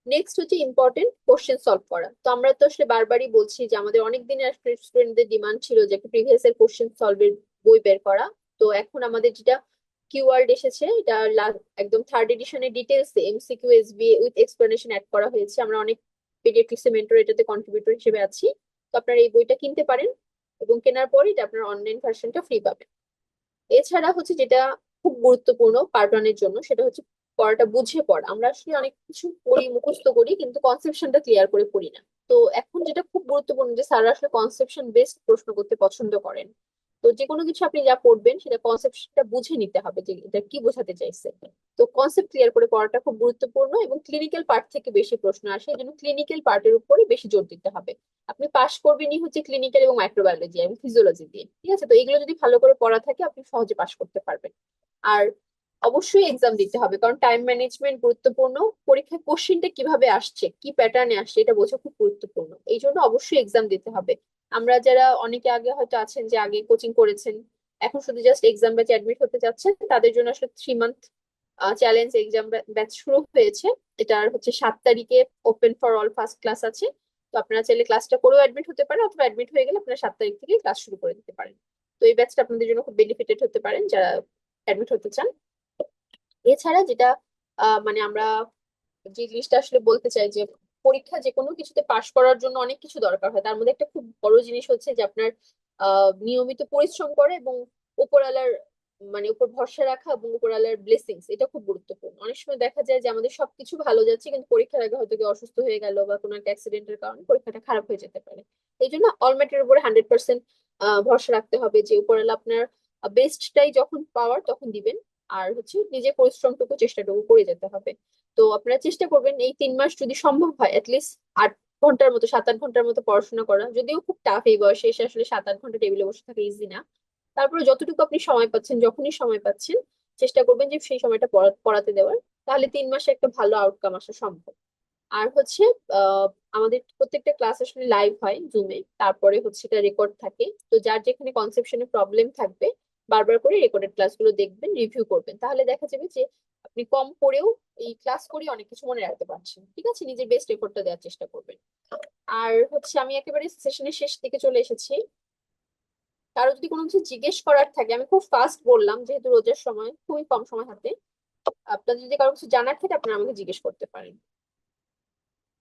নেক্সট হচ্ছে ইম্পর্টেন্ট কোশ্চেন সলভ করা। তো আমরা তো আসলে বারবারই বলছি যে আমাদের অনেক দিনের স্টুডেন্টদের ডিমান্ড ছিল যে একটা প্রিভিয়াস এর কোশ্চেন সলভের বই বের করা। তো এখন আমাদের যেটা কিওয়ার্ড এসেছে এটা একদম থার্ড এডিশনে details MCQ SBA with explanation add করা হয়েছে। আমরা অনেক পেডিয়াট্রিক্স এর মেন্টর এটাতে কন্ট্রিবিউটর হিসেবে আছি। তো আপনারা এই বইটা কিনতে পারেন এবং কেনার পরে এটা আপনার অনলাইন ভার্সনটা ফ্রি পাবেন। এছাড়া হচ্ছে যেটা খুব গুরুত্বপূর্ণ পার্ট ওয়ানের জন্য সেটা হচ্ছে পড়াটা বুঝে পড়া। আমরা আসলে অনেক কিছু পড়ি মুখস্থ করি কিন্তু কনসেপশনটা ক্লিয়ার করে পড়ি না। তো এখন যেটা খুব গুরুত্বপূর্ণ যে স্যার আসলে কনসেপশন বেসড প্রশ্ন করতে পছন্দ করেন। তো যে কোনো কিছু আপনি যা পড়বেন সেটা কনসেপ্টটা বুঝে নিতে হবে যে এটা কি বোঝাতে চাইছে। তো কনসেপ্ট ক্লিয়ার করে পড়াটা খুব গুরুত্বপূর্ণ এবং ক্লিনিক্যাল পার্ট থেকে বেশি প্রশ্ন আসে, এই জন্য ক্লিনিক্যাল পার্টের উপরে বেশি জোর দিতে হবে। আপনি পাশ করবেনই হচ্ছে ক্লিনিক্যাল এবং মাইক্রোবায়োলজি এবং ফিজিওলজি দিয়ে। ঠিক আছে, তো এগুলো যদি ভালো করে পড়া থাকে আপনি সহজে পাশ করতে পারবেন। আর অবশ্যই এক্সাম দিতে হবে, কারণ টাইম ম্যানেজমেন্ট গুরুত্বপূর্ণ। পরীক্ষায় কোশ্চিনটা কিভাবে আসছে, কি প্যাটার্নে আসছে এটা বোঝা খুব গুরুত্বপূর্ণ, এই জন্য অবশ্যই এক্সাম দিতে হবে। আমরা যারা অনেকে আগে হয়তো আছেন যে আগে কোচিং করেছেন, এখন শুধু জাস্ট এক্সাম ব্যাচে অ্যাডমিট হতে যাচ্ছেন, তাদের জন্য আসলে 3 মান্থ চ্যালেঞ্জ এক্সাম ব্যাচ শুরু হয়েছে। এটার হচ্ছে 7 তারিখে open for all first class আছে। তো আপনারা চাইলে ক্লাসটা করেও অ্যাডমিট হতে পারেন, অথবা অ্যাডমিট হয়ে গেলে আপনারা 7 তারিখ থেকে ক্লাস শুরু করে দিতে পারেন। তো এই ব্যাচটা আপনাদের জন্য খুব বেনিফিটেড হতে পারেন যারা অ্যাডমিট হতে চান। এছাড়া যেটা মানে আমরা যে জিনিসটা আসলে বলতে চাই যে পরীক্ষা যে কোনো কিছুতে পাশ করার জন্য অনেক কিছু দরকার হয়, তার মধ্যে একটা খুব বড় জিনিস হচ্ছে যে আপনার নিয়মিত পরিশ্রম করে এবং উপরওয়ালার মানে উপর ভরসা রাখা এবং উপরওয়ালার ব্লেসিংস, এটা খুব গুরুত্বপূর্ণ। অনেক সময় দেখা যায় যে আমাদের সবকিছু ভালো যাচ্ছে কিন্তু পরীক্ষার আগে হয়তো কেউ অসুস্থ হয়ে গেল বা কোনো একটা অ্যাক্সিডেন্টের কারণে পরীক্ষাটা খারাপ হয়ে যেতে পারে। এই জন্য অলম্যাটের উপরে 100% ভরসা রাখতে হবে যে উপরওয়ালা আপনার বেস্টটাই যখন পাওয়ার তখন দিবেন। আর হচ্ছে নিজের পরিশ্রমটুকু চেষ্টাটুকু করে যেতে হবে। তো আপনারা চেষ্টা করবেন এই 3 মাস যদি সম্ভব হয় অ্যাটলিস্ট 8 ঘন্টার মতো 7-8 ঘন্টার মতো পড়াশোনা করা, যদিও খুব টাফ এই বয়সে এসে আসলে 7-8 ঘন্টা টেবিলে বসে থাকা ইজি না। তারপরে যতটুকু আপনি সময় পাচ্ছেন, যখনই সময় পাচ্ছেন চেষ্টা করবেন যে সেই সময়টা পড়াতে দেওয়ার, তাহলে 3 মাসে একটা ভালো আউটকাম আসা সম্ভব। আর হচ্ছে আহ আমাদের প্রত্যেকটা ক্লাস আসলে লাইভ হয় জুমে, তারপরে হচ্ছে এটা রেকর্ড থাকে। তো যার যেখানে কনসেপশনে প্রবলেম থাকবে বারবার করে রেকর্ডেড ক্লাসগুলো দেখবেন, রিভিউ করবেন, তাহলে দেখা যাবে যে আপনি কম পড়েও এই ক্লাস করে অনেক কিছু মনে রাখতে পারছেন। ঠিক আছে, নিজের বেস্ট এফোর্টটা দেওয়ার চেষ্টা করবেন। আর হচ্ছে আমি একেবারে সেশনের শেষ দিকে চলে এসেছি। কারো যদি কোনো কিছু জিজ্ঞেস করার থাকে, আমি খুব ফাস্ট বললাম যেহেতু রোজার সময় খুবই কম সময় হাতে, আপনার যদি কারো কিছু জানার থাকে আপনারা আমাকে জিজ্ঞেস করতে পারেন।